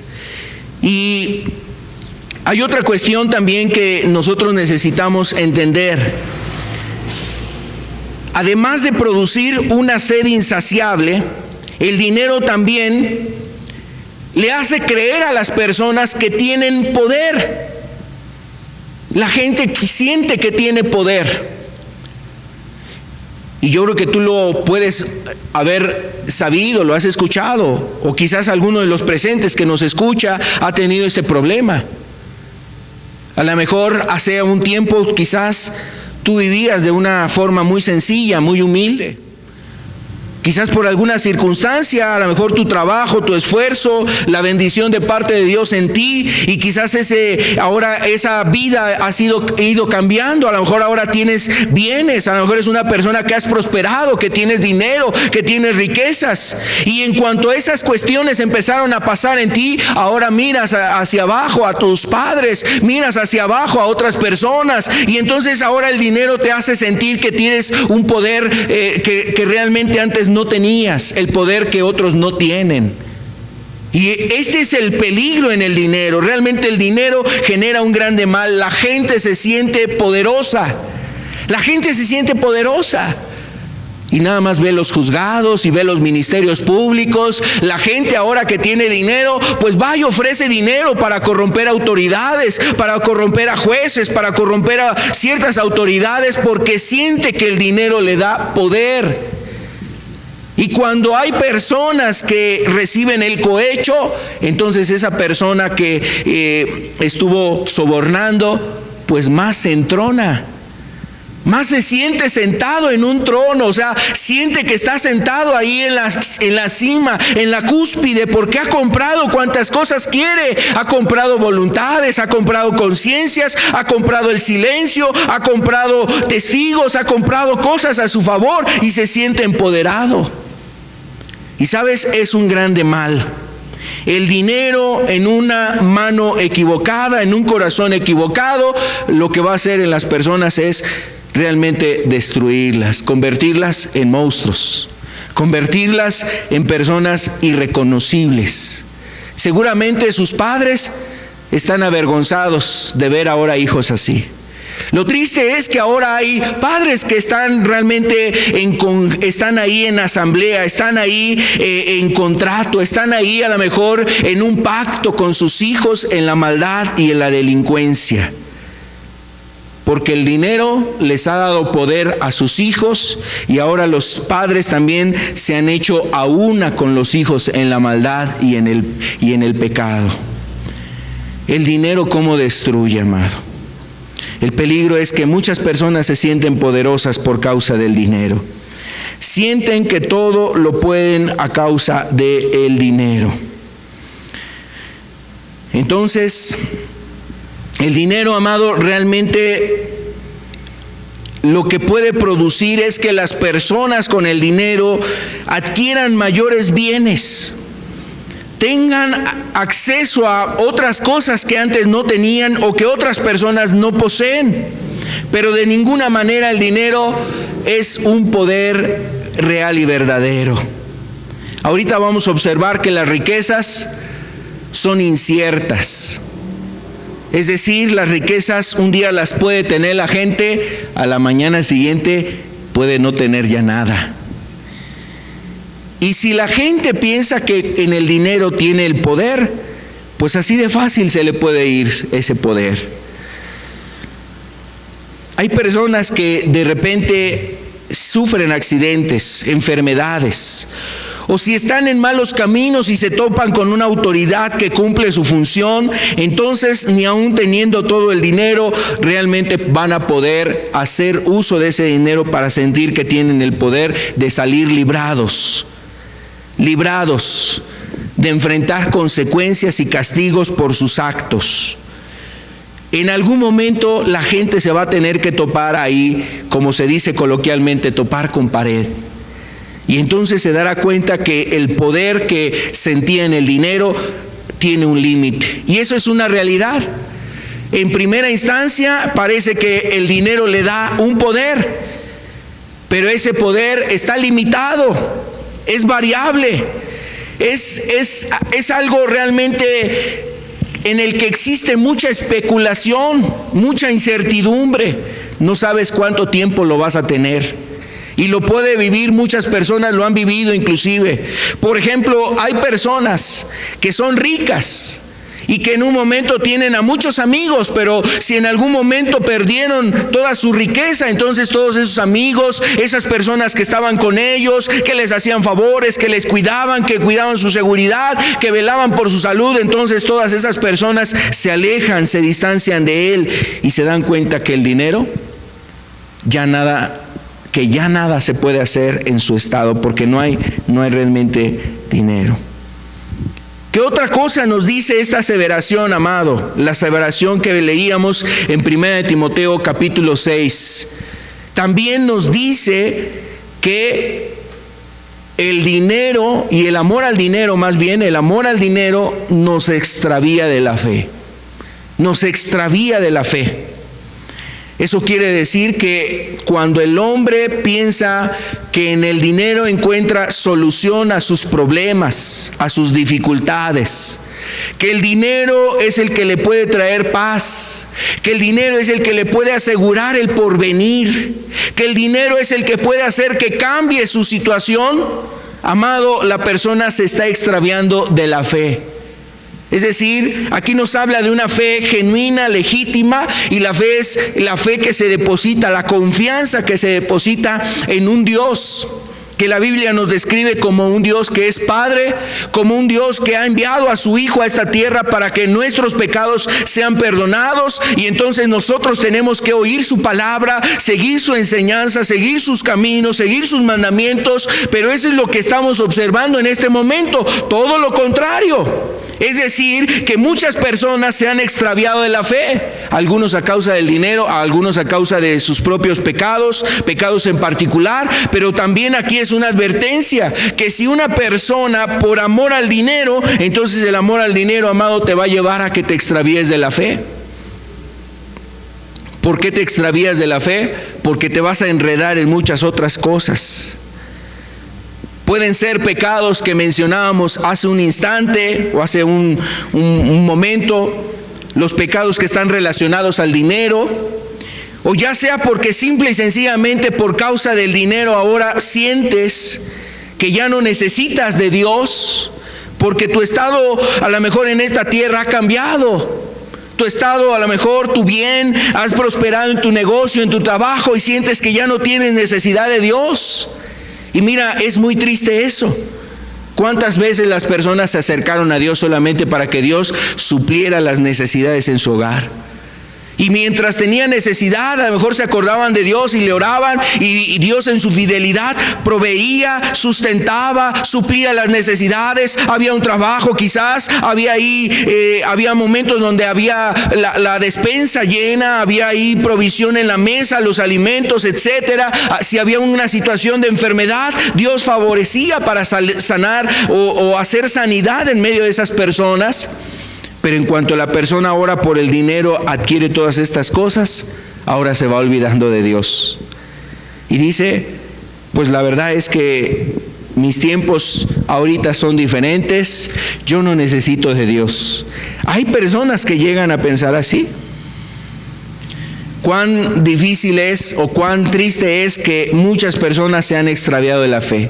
Y hay otra cuestión también que nosotros necesitamos entender. Además de producir una sed insaciable, el dinero también le hace creer a las personas que tienen poder. La gente siente que tiene poder. Y yo creo que tú lo puedes haber sabido, lo has escuchado, o quizás alguno de los presentes que nos escucha ha tenido este problema. A lo mejor hace un tiempo quizás tú vivías de una forma muy sencilla, muy humilde. Quizás por alguna circunstancia, a lo mejor tu trabajo, tu esfuerzo, la bendición de parte de Dios en ti, y quizás ahora esa vida ha ido cambiando. A lo mejor ahora tienes bienes, a lo mejor eres una persona que has prosperado, que tienes dinero, que tienes riquezas. Y en cuanto a esas cuestiones empezaron a pasar en ti, ahora miras hacia abajo a tus padres, miras hacia abajo a otras personas, y entonces ahora el dinero te hace sentir que tienes un poder que realmente antes no tenías, el poder que otros no tienen. Y este es el peligro en el dinero. Realmente el dinero genera un grande mal. La gente se siente poderosa. La gente se siente poderosa. Y nada más ve los juzgados y ve los ministerios públicos. La gente ahora que tiene dinero, pues va y ofrece dinero para corromper autoridades, para corromper a jueces, para corromper a ciertas autoridades, porque siente que el dinero le da poder. Y cuando hay personas que reciben el cohecho, entonces esa persona que estuvo sobornando, pues más se entrona, más se siente sentado en un trono. O sea, siente que está sentado ahí en la cima, en la cúspide, porque ha comprado cuantas cosas quiere. Ha comprado voluntades, ha comprado conciencias, ha comprado el silencio, ha comprado testigos, ha comprado cosas a su favor y se siente empoderado. Y sabes, es un grande mal. El dinero en una mano equivocada, en un corazón equivocado, lo que va a hacer en las personas es realmente destruirlas, convertirlas en monstruos, convertirlas en personas irreconocibles. Seguramente sus padres están avergonzados de ver ahora hijos así. Lo triste es que ahora hay padres que están realmente están ahí en asamblea, están ahí en contrato, están ahí a lo mejor en un pacto con sus hijos en la maldad y en la delincuencia. Porque el dinero les ha dado poder a sus hijos y ahora los padres también se han hecho a una con los hijos en la maldad y en el pecado. El dinero cómo destruye, amado. El peligro es que muchas personas se sienten poderosas por causa del dinero. Sienten que todo lo pueden a causa del dinero. Entonces, el dinero, amado, realmente lo que puede producir es que las personas con el dinero adquieran mayores bienes, tengan acceso a otras cosas que antes no tenían o que otras personas no poseen. Pero de ninguna manera el dinero es un poder real y verdadero. Ahorita vamos a observar que las riquezas son inciertas. Es decir, las riquezas un día las puede tener la gente, a la mañana siguiente puede no tener ya nada. Y si la gente piensa que en el dinero tiene el poder, pues así de fácil se le puede ir ese poder. Hay personas que de repente sufren accidentes, enfermedades, o si están en malos caminos y se topan con una autoridad que cumple su función, entonces ni aun teniendo todo el dinero, realmente van a poder hacer uso de ese dinero para sentir que tienen el poder de salir librados de enfrentar consecuencias y castigos por sus actos. En algún momento la gente se va a tener que topar ahí, como se dice coloquialmente, topar con pared. Y entonces se dará cuenta que el poder que sentía en el dinero tiene un límite. Y eso es una realidad. En primera instancia parece que el dinero le da un poder, pero ese poder está limitado, es variable, es algo realmente en el que existe mucha especulación, mucha incertidumbre. No sabes cuánto tiempo lo vas a tener. Y lo puede vivir, muchas personas lo han vivido inclusive. Por ejemplo, hay personas que son ricas y que en un momento tienen a muchos amigos, pero si en algún momento perdieron toda su riqueza, entonces todos esos amigos, esas personas que estaban con ellos, que les hacían favores, que les cuidaban, que cuidaban su seguridad, que velaban por su salud, entonces todas esas personas se alejan, se distancian de él y se dan cuenta que el dinero ya nada se puede hacer en su estado, porque no hay realmente dinero. ¿Qué otra cosa nos dice esta aseveración, amado? La aseveración que leíamos en 1 Timoteo capítulo 6. También nos dice que el dinero y el amor al dinero, más bien el amor al dinero, nos extravía de la fe. Nos extravía de la fe. Eso quiere decir que cuando el hombre piensa que en el dinero encuentra solución a sus problemas, a sus dificultades, que el dinero es el que le puede traer paz, que el dinero es el que le puede asegurar el porvenir, que el dinero es el que puede hacer que cambie su situación, amado, la persona se está extraviando de la fe. Es decir, aquí nos habla de una fe genuina, legítima, y la fe es la fe que se deposita, la confianza que se deposita en un Dios que la Biblia nos describe como un Dios que es Padre, como un Dios que ha enviado a su Hijo a esta tierra para que nuestros pecados sean perdonados, y entonces nosotros tenemos que oír su palabra, seguir su enseñanza, seguir sus caminos, seguir sus mandamientos. Pero eso es lo que estamos observando en este momento, todo lo contrario. Es decir, que muchas personas se han extraviado de la fe, algunos a causa del dinero, algunos a causa de sus propios pecados en particular, pero también aquí es una advertencia, que si una persona por amor al dinero, entonces el amor al dinero, amado, te va a llevar a que te extravíes de la fe. ¿Por qué te extravías de la fe? Porque te vas a enredar en muchas otras cosas. Pueden ser pecados que mencionábamos hace un instante o hace un momento, los pecados que están relacionados al dinero, o ya sea porque simple y sencillamente por causa del dinero ahora sientes que ya no necesitas de Dios, porque tu estado a lo mejor en esta tierra ha cambiado. Tu estado, a lo mejor tu bien, has prosperado en tu negocio, en tu trabajo, y sientes que ya no tienes necesidad de Dios. Y mira, es muy triste eso. ¿Cuántas veces las personas se acercaron a Dios solamente para que Dios supliera las necesidades en su hogar? Y mientras tenía necesidad, a lo mejor se acordaban de Dios y le oraban, y Dios en su fidelidad proveía, sustentaba, suplía las necesidades. Había un trabajo quizás, había momentos donde había la despensa llena, había ahí provisión en la mesa, los alimentos, etcétera. Si había una situación de enfermedad, Dios favorecía para sanar o hacer sanidad en medio de esas personas. Pero en cuanto la persona ora por el dinero, adquiere todas estas cosas, ahora se va olvidando de Dios. Y dice, pues la verdad es que mis tiempos ahorita son diferentes, yo no necesito de Dios. Hay personas que llegan a pensar así. Cuán difícil es o cuán triste es que muchas personas se han extraviado de la fe.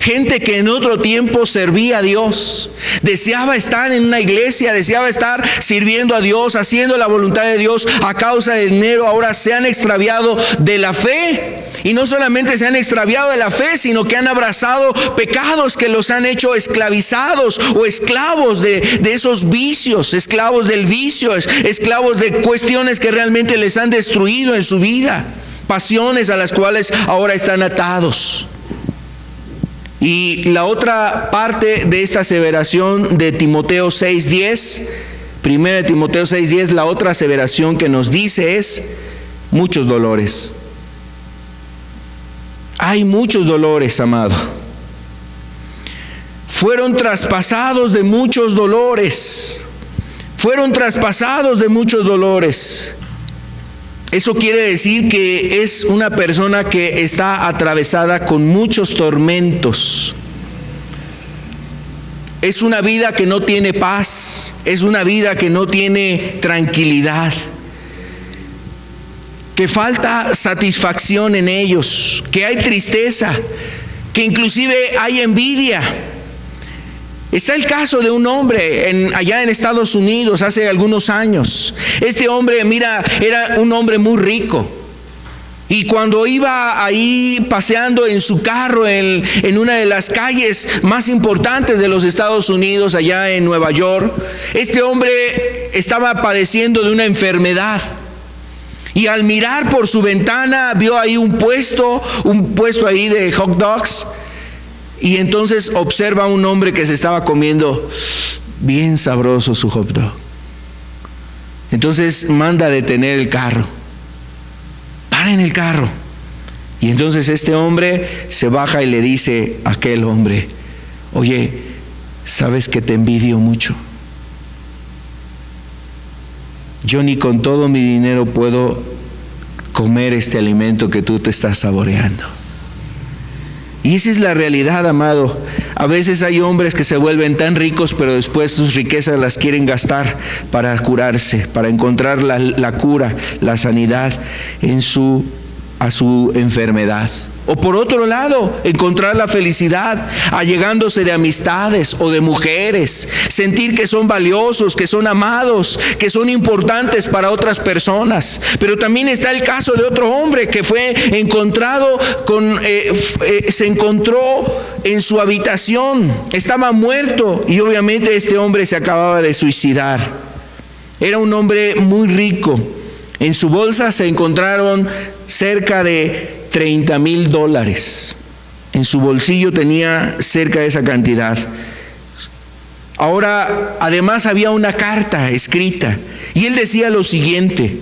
Gente que en otro tiempo servía a Dios, deseaba estar en una iglesia, deseaba estar sirviendo a Dios, haciendo la voluntad de Dios. A causa del dinero ahora se han extraviado de la fe. Y no solamente se han extraviado de la fe, sino que han abrazado pecados que los han hecho esclavizados o esclavos de esos vicios, esclavos del vicio, esclavos de cuestiones que realmente les han destruido en su vida, pasiones a las cuales ahora están atados. Y la otra parte de esta aseveración de Timoteo 6:10, 1 Timoteo 6:10, la otra aseveración que nos dice es muchos dolores. Hay muchos dolores, amado. Fueron traspasados de muchos dolores. Fueron traspasados de muchos dolores. Eso quiere decir que es una persona que está atravesada con muchos tormentos. Es una vida que no tiene paz, es una vida que no tiene tranquilidad, que falta satisfacción en ellos, que hay tristeza, que inclusive hay envidia. Está el caso de un hombre allá en Estados Unidos hace algunos años. Este hombre, mira, era un hombre muy rico. Y cuando iba ahí paseando en su carro en una de las calles más importantes de los Estados Unidos, allá en Nueva York, este hombre estaba padeciendo de una enfermedad. Y al mirar por su ventana vio ahí un puesto ahí de hot dogs. Y entonces observa a un hombre que se estaba comiendo bien sabroso su hot dog. Entonces manda a detener el carro. Paren el carro. Y entonces este hombre se baja y le dice a aquel hombre: oye, ¿sabes que te envidio mucho? Yo ni con todo mi dinero puedo comer este alimento que tú te estás saboreando. Y esa es la realidad, amado. A veces hay hombres que se vuelven tan ricos, pero después sus riquezas las quieren gastar para curarse, para encontrar la cura, la sanidad a su enfermedad. O por otro lado, encontrar la felicidad allegándose de amistades o de mujeres, sentir que son valiosos, que son amados, que son importantes para otras personas. Pero también está el caso de otro hombre que fue encontrado se encontró en su habitación, estaba muerto, y obviamente este hombre se acababa de suicidar. Era un hombre muy rico. En su bolsa se encontraron cerca de $30,000. En su bolsillo tenía cerca de esa cantidad. Ahora, además había una carta escrita y él decía lo siguiente: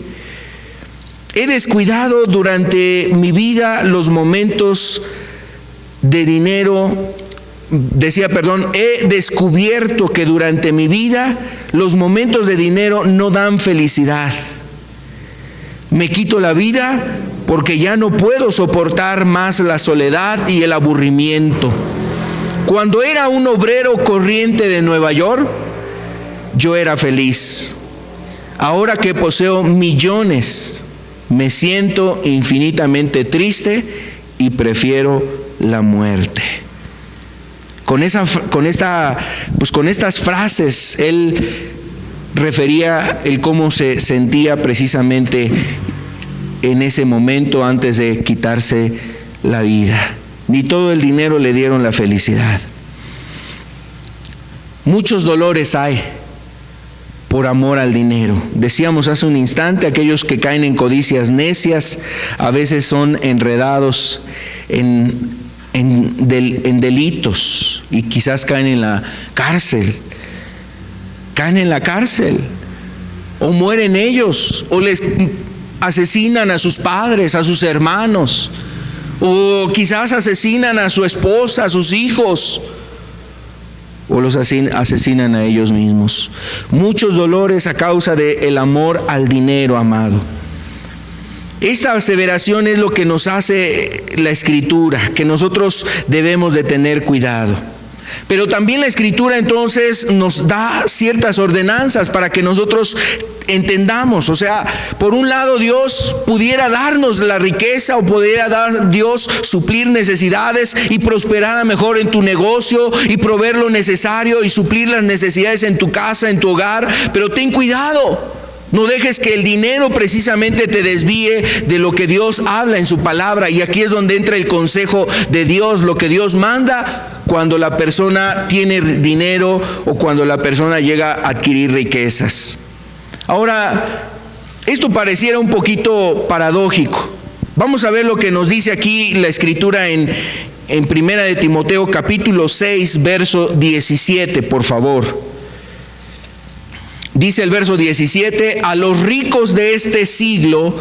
he descuidado durante mi vida los momentos de dinero. He descubierto que durante mi vida los momentos de dinero no dan felicidad. Me quito la vida porque ya no puedo soportar más la soledad y el aburrimiento. Cuando era un obrero corriente de Nueva York, yo era feliz. Ahora que poseo millones, me siento infinitamente triste y prefiero la muerte. Con estas frases, él refería el cómo se sentía precisamente en ese momento antes de quitarse la vida. Ni todo el dinero le dieron la felicidad. Muchos dolores hay. por amor al dinero. Decíamos hace un instante, aquellos que caen en codicias necias a veces son enredados en delitos y quizás caen en la cárcel. Caen en la cárcel o mueren ellos o les asesinan a sus padres, a sus hermanos, o quizás asesinan a su esposa, a sus hijos, o los asesinan a ellos mismos. Muchos dolores a causa del amor al dinero, amado. Esta aseveración es lo que nos hace la Escritura, que nosotros debemos de tener cuidado. Pero también la Escritura entonces nos da ciertas ordenanzas para que nosotros entendamos. O sea, por un lado Dios pudiera darnos la riqueza o pudiera dar Dios suplir necesidades y prosperar a mejor en tu negocio y proveer lo necesario y suplir las necesidades en tu casa, en tu hogar. Pero ten cuidado. No dejes que el dinero precisamente te desvíe de lo que Dios habla en su palabra. Y aquí es donde entra el consejo de Dios, lo que Dios manda cuando la persona tiene dinero o cuando la persona llega a adquirir riquezas. Ahora, esto pareciera un poquito paradójico. Vamos a ver lo que nos dice aquí la Escritura en Primera de Timoteo capítulo 6, verso 17, por favor. Dice el verso 17: a los ricos de este siglo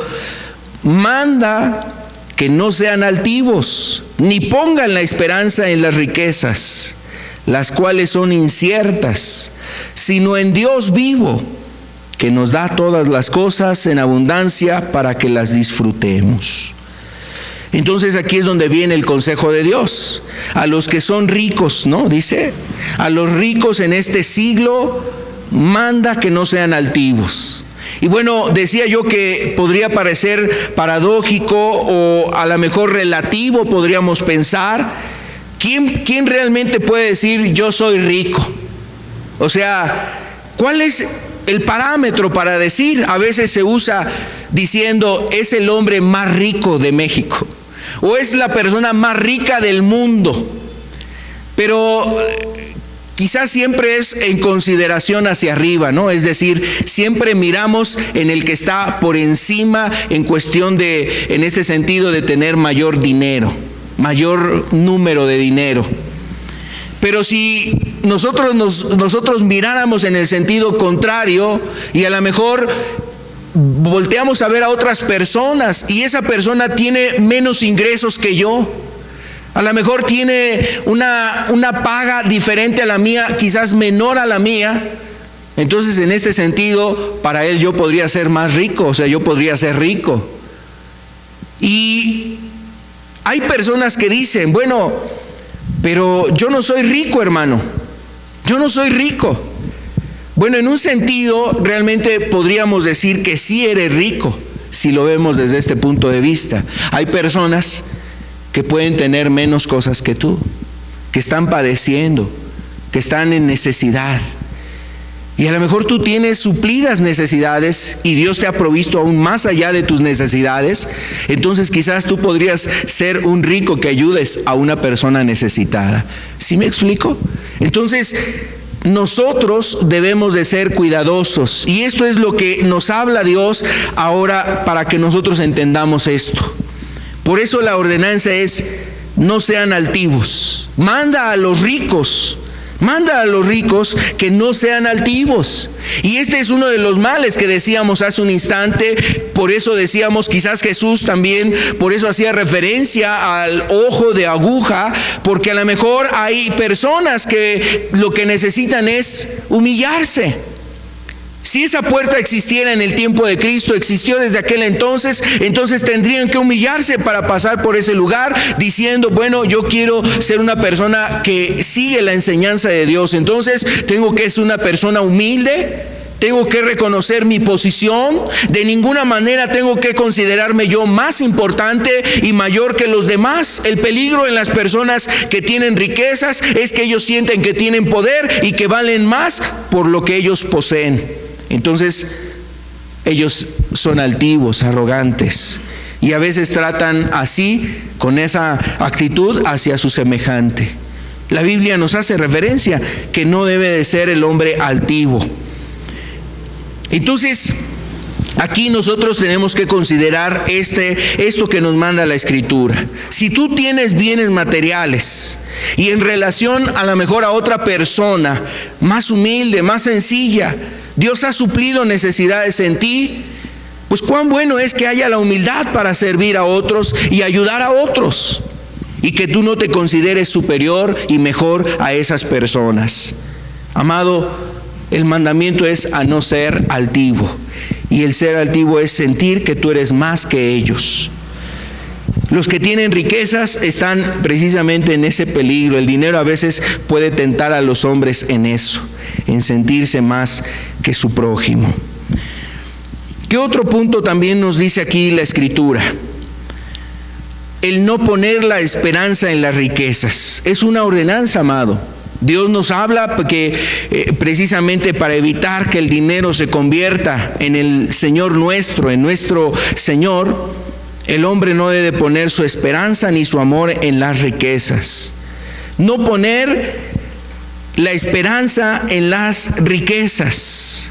manda que no sean altivos, ni pongan la esperanza en las riquezas, las cuales son inciertas, sino en Dios vivo, que nos da todas las cosas en abundancia para que las disfrutemos. Entonces aquí es donde viene el consejo de Dios. A los que son ricos, ¿no? Dice, a los ricos en este siglo manda que no sean altivos. Y bueno, decía yo que podría parecer paradójico o a lo mejor relativo, podríamos pensar. ¿Quién realmente puede decir yo soy rico? O sea, ¿cuál es el parámetro para decir? A veces se usa diciendo es el hombre más rico de México o es la persona más rica del mundo. Pero quizás siempre es en consideración hacia arriba, ¿no? Es decir, siempre miramos en el que está por encima en cuestión de, en este sentido, de tener mayor dinero, mayor número de dinero. Pero si nosotros miráramos en el sentido contrario y a lo mejor volteamos a ver a otras personas y esa persona tiene menos ingresos que yo, a lo mejor tiene una paga diferente a la mía, quizás menor a la mía. Entonces, en este sentido, para él yo podría ser más rico, o sea, yo podría ser rico. Y hay personas que dicen, bueno, pero yo no soy rico, hermano. Yo no soy rico. Bueno, en un sentido, realmente podríamos decir que sí eres rico, si lo vemos desde este punto de vista. Hay personas que pueden tener menos cosas que tú, que están padeciendo, que están en necesidad. Y a lo mejor tú tienes suplidas necesidades y Dios te ha provisto aún más allá de tus necesidades. Entonces quizás tú podrías ser un rico que ayudes a una persona necesitada. ¿Sí me explico? Entonces nosotros debemos de ser cuidadosos. Y esto es lo que nos habla Dios ahora para que nosotros entendamos esto. Por eso la ordenanza es, no sean altivos. Manda a los ricos que no sean altivos. Y este es uno de los males que decíamos hace un instante. Por eso decíamos, quizás Jesús también, por eso hacía referencia al ojo de aguja, porque a lo mejor hay personas que lo que necesitan es humillarse. Si esa puerta existiera en el tiempo de Cristo, existió desde aquel entonces tendrían que humillarse para pasar por ese lugar diciendo, bueno, yo quiero ser una persona que sigue la enseñanza de Dios. Entonces tengo que ser una persona humilde, tengo que reconocer mi posición, de ninguna manera tengo que considerarme yo más importante y mayor que los demás. El peligro en las personas que tienen riquezas es que ellos sienten que tienen poder y que valen más por lo que ellos poseen. Entonces, ellos son altivos, arrogantes, y a veces tratan así, con esa actitud, hacia su semejante. La Biblia nos hace referencia que no debe de ser el hombre altivo. Entonces, aquí nosotros tenemos que considerar esto que nos manda la Escritura. Si tú tienes bienes materiales y en relación a lo mejor a otra persona más humilde, más sencilla, Dios ha suplido necesidades en ti, pues cuán bueno es que haya la humildad para servir a otros y ayudar a otros, y que tú no te consideres superior y mejor a esas personas. Amado, el mandamiento es a no ser altivo. Y el ser altivo es sentir que tú eres más que ellos. Los que tienen riquezas están precisamente en ese peligro. El dinero a veces puede tentar a los hombres en eso, en sentirse más que su prójimo. ¿Qué otro punto también nos dice aquí la Escritura? El no poner la esperanza en las riquezas. Es una ordenanza, amado. Dios nos habla porque precisamente para evitar que el dinero se convierta en el Señor nuestro, en nuestro Señor, el hombre no debe poner su esperanza ni su amor en las riquezas. No poner la esperanza en las riquezas.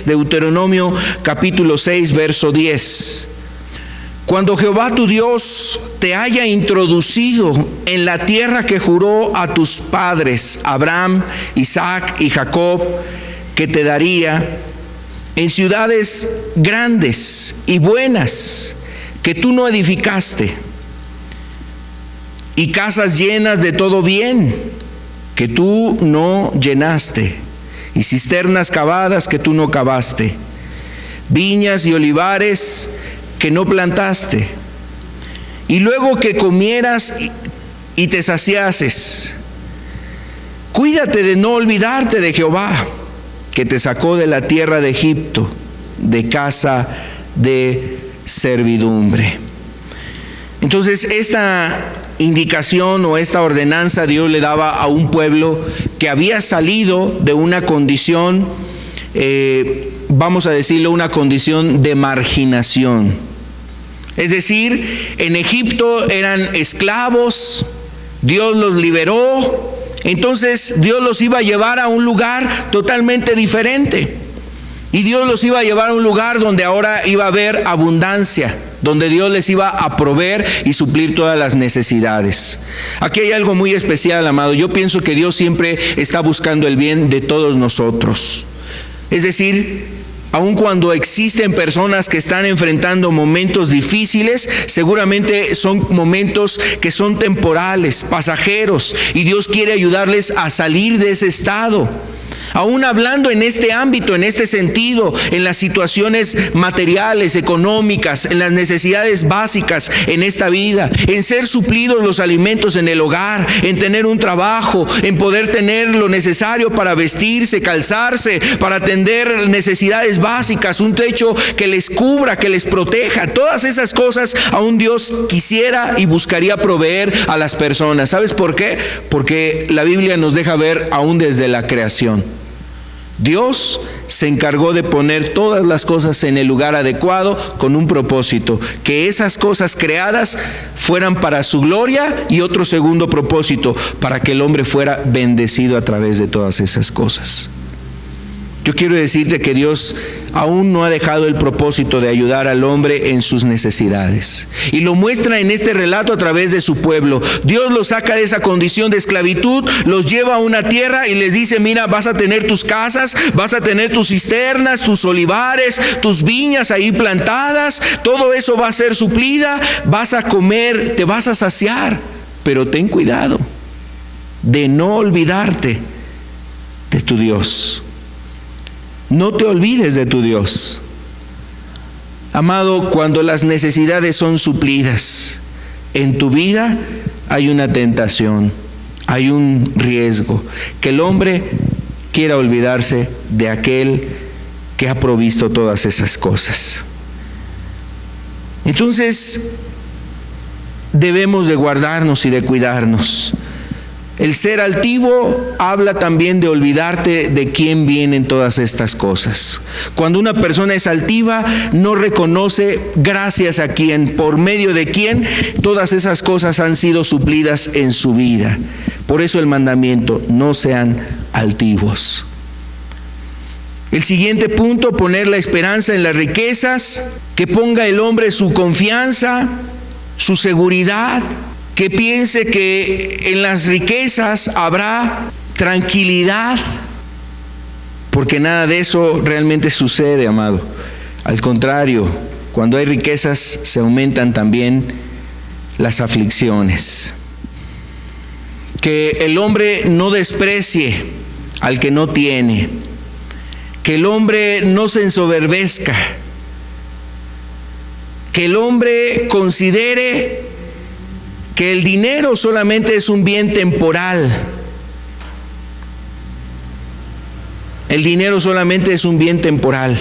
Deuteronomio capítulo 6, verso 10. Cuando Jehová tu Dios te haya introducido en la tierra que juró a tus padres, Abraham, Isaac y Jacob, que te daría, en ciudades grandes y buenas que tú no edificaste, y casas llenas de todo bien que tú no llenaste, y cisternas cavadas que tú no cavaste, viñas y olivares que no plantaste, y luego que comieras y te saciases, cuídate de no olvidarte de Jehová, que te sacó de la tierra de Egipto, de casa de servidumbre. Entonces, esta indicación o esta ordenanza Dios le daba a un pueblo que había salido de una condición, vamos a decirlo, una condición de marginación. Es decir, en Egipto eran esclavos, Dios los liberó, entonces Dios los iba a llevar a un lugar totalmente diferente. Y Dios los iba a llevar a un lugar donde ahora iba a haber abundancia, donde Dios les iba a proveer y suplir todas las necesidades. Aquí hay algo muy especial, amado. Yo pienso que Dios siempre está buscando el bien de todos nosotros. Es decir, aun cuando existen personas que están enfrentando momentos difíciles, seguramente son momentos que son temporales, pasajeros, y Dios quiere ayudarles a salir de ese estado. Aún hablando en este ámbito, en este sentido, en las situaciones materiales, económicas, en las necesidades básicas en esta vida, en ser suplidos los alimentos en el hogar, en tener un trabajo, en poder tener lo necesario para vestirse, calzarse, para atender necesidades básicas, un techo que les cubra, que les proteja. Todas esas cosas aún Dios quisiera y buscaría proveer a las personas. ¿Sabes por qué? Porque la Biblia nos deja ver aún desde la creación. Dios se encargó de poner todas las cosas en el lugar adecuado con un propósito, que esas cosas creadas fueran para su gloria, y otro segundo propósito, para que el hombre fuera bendecido a través de todas esas cosas. Yo quiero decirte que Dios aún no ha dejado el propósito de ayudar al hombre en sus necesidades. Y lo muestra en este relato a través de su pueblo. Dios los saca de esa condición de esclavitud, los lleva a una tierra y les dice: mira, vas a tener tus casas, vas a tener tus cisternas, tus olivares, tus viñas ahí plantadas, todo eso va a ser suplida, vas a comer, te vas a saciar, pero ten cuidado de no olvidarte de tu Dios. No te olvides de tu Dios. Amado, cuando las necesidades son suplidas en tu vida, hay una tentación, hay un riesgo, que el hombre quiera olvidarse de aquel que ha provisto todas esas cosas. Entonces, debemos de guardarnos y de cuidarnos. El ser altivo habla también de olvidarte de quién vienen todas estas cosas. Cuando una persona es altiva, no reconoce gracias a quién, por medio de quién todas esas cosas han sido suplidas en su vida. Por eso el mandamiento: no sean altivos. El siguiente punto, poner la esperanza en las riquezas, que ponga el hombre su confianza, su seguridad, que piense que en las riquezas habrá tranquilidad, porque nada de eso realmente sucede, amado. Al contrario, cuando hay riquezas se aumentan también las aflicciones. Que el hombre no desprecie al que no tiene, que el hombre no se ensoberbezca, que el hombre considere que el dinero solamente es un bien temporal. El dinero solamente es un bien temporal.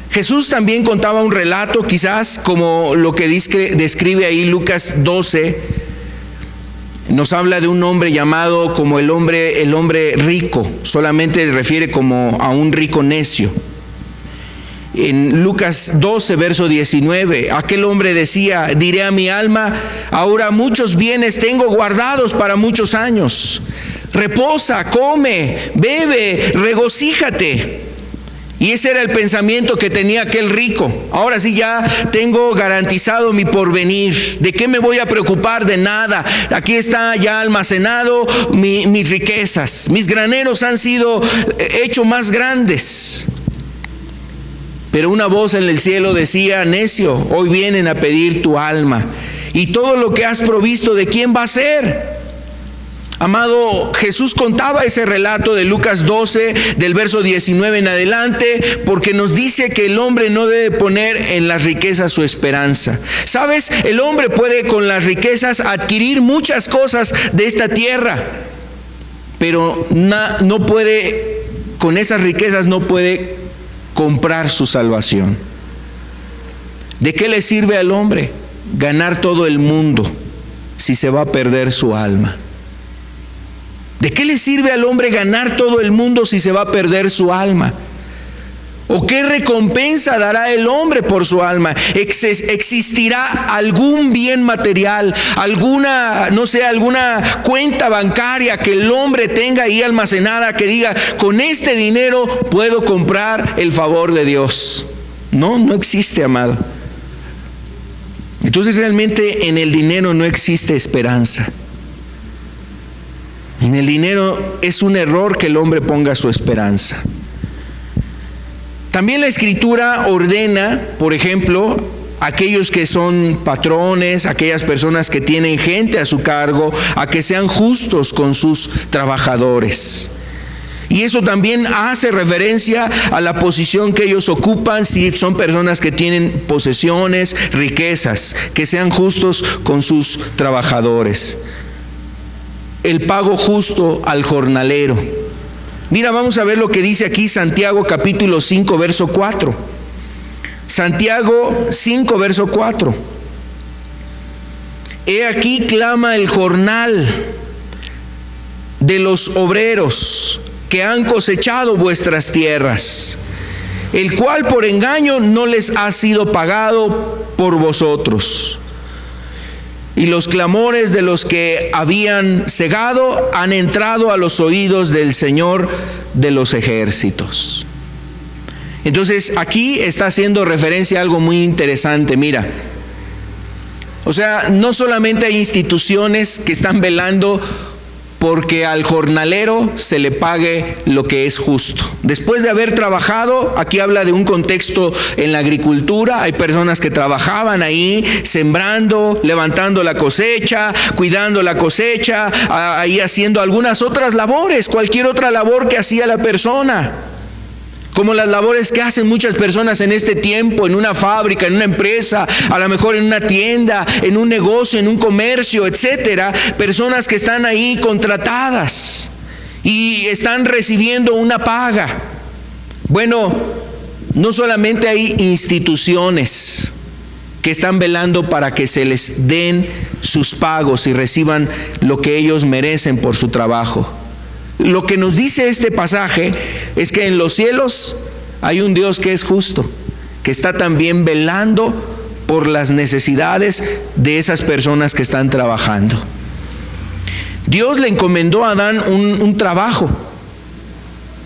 Jesús también contaba un relato, quizás como lo que describe ahí Lucas 12. Nos habla de un hombre llamado como el hombre rico, solamente refiere como a un rico necio. En Lucas 12, verso 19, aquel hombre decía: diré a mi alma, ahora muchos bienes tengo guardados para muchos años. Reposa, come, bebe, regocíjate. Y ese era el pensamiento que tenía aquel rico. Ahora sí ya tengo garantizado mi porvenir. ¿De qué me voy a preocupar? De nada. Aquí está ya almacenado mis riquezas. Mis graneros han sido hechos más grandes. Pero una voz en el cielo decía: necio, hoy vienen a pedir tu alma. Y todo lo que has provisto, ¿de quién va a ser? Amado, Jesús contaba ese relato de Lucas 12, del verso 19 en adelante, porque nos dice que el hombre no debe poner en las riquezas su esperanza. ¿Sabes? El hombre puede con las riquezas adquirir muchas cosas de esta tierra, pero no puede, con esas riquezas no puede comprar su salvación. ¿De qué le sirve al hombre ganar todo el mundo si se va a perder su alma? ¿De qué le sirve al hombre ganar todo el mundo si se va a perder su alma? ¿O qué recompensa dará el hombre por su alma? ¿Existirá algún bien material, alguna cuenta bancaria que el hombre tenga ahí almacenada que diga: con este dinero puedo comprar el favor de Dios? No existe, amado. Entonces realmente en el dinero no existe esperanza. En el dinero es un error que el hombre ponga su esperanza. También la Escritura ordena, por ejemplo, aquellos que son patrones, aquellas personas que tienen gente a su cargo, a que sean justos con sus trabajadores. Y eso también hace referencia a la posición que ellos ocupan, si son personas que tienen posesiones, riquezas, que sean justos con sus trabajadores. El pago justo al jornalero. Mira, vamos a ver lo que dice aquí Santiago capítulo 5, verso 4. Santiago 5, verso 4. He aquí clama el jornal de los obreros que han cosechado vuestras tierras, el cual por engaño no les ha sido pagado por vosotros. Y los clamores de los que habían cegado han entrado a los oídos del Señor de los ejércitos. Entonces aquí está haciendo referencia a algo muy interesante. Mira, o sea, no solamente hay instituciones que están velando porque al jornalero se le pague lo que es justo. Después de haber trabajado, aquí habla de un contexto en la agricultura, hay personas que trabajaban ahí, sembrando, levantando la cosecha, cuidando la cosecha, ahí haciendo algunas otras labores, cualquier otra labor que hacía la persona. Como las labores que hacen muchas personas en este tiempo, en una fábrica, en una empresa, a lo mejor en una tienda, en un negocio, en un comercio, etcétera. Personas que están ahí contratadas y están recibiendo una paga. Bueno, no solamente hay instituciones que están velando para que se les den sus pagos y reciban lo que ellos merecen por su trabajo. Lo que nos dice este pasaje es que en los cielos hay un Dios que es justo, que está también velando por las necesidades de esas personas que están trabajando. Dios le encomendó a Adán un trabajo,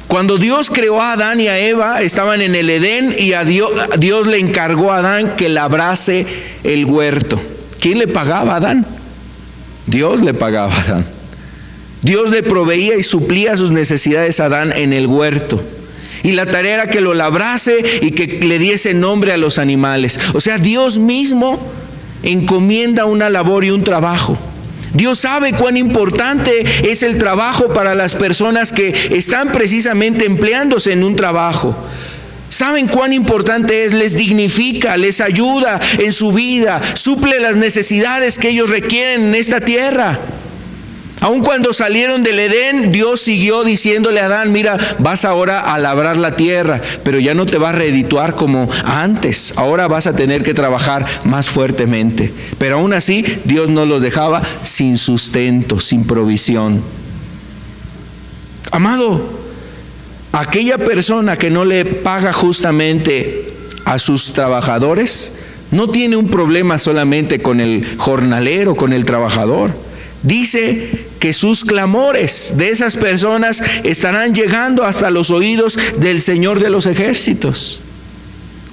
Cuando Dios creó a Adán y a Eva, estaban en el Edén y Dios le encargó a Adán que labrase el huerto. ¿Quién le pagaba a Adán? Dios le pagaba a Adán. Dios le proveía y suplía sus necesidades a Adán en el huerto. Y la tarea era que lo labrase y que le diese nombre a los animales. O sea, Dios mismo encomienda una labor y un trabajo. Dios sabe cuán importante es el trabajo para las personas que están precisamente empleándose en un trabajo. Saben cuán importante es, les dignifica, les ayuda en su vida, suple las necesidades que ellos requieren en esta tierra. Aun cuando salieron del Edén, Dios siguió diciéndole a Adán: mira, vas ahora a labrar la tierra, pero ya no te vas a redituar como antes. Ahora vas a tener que trabajar más fuertemente. Pero aún así, Dios no los dejaba sin sustento, sin provisión. Amado, aquella persona que no le paga justamente a sus trabajadores, no tiene un problema solamente con el jornalero, con el trabajador. Dice que sus clamores de esas personas estarán llegando hasta los oídos del Señor de los ejércitos.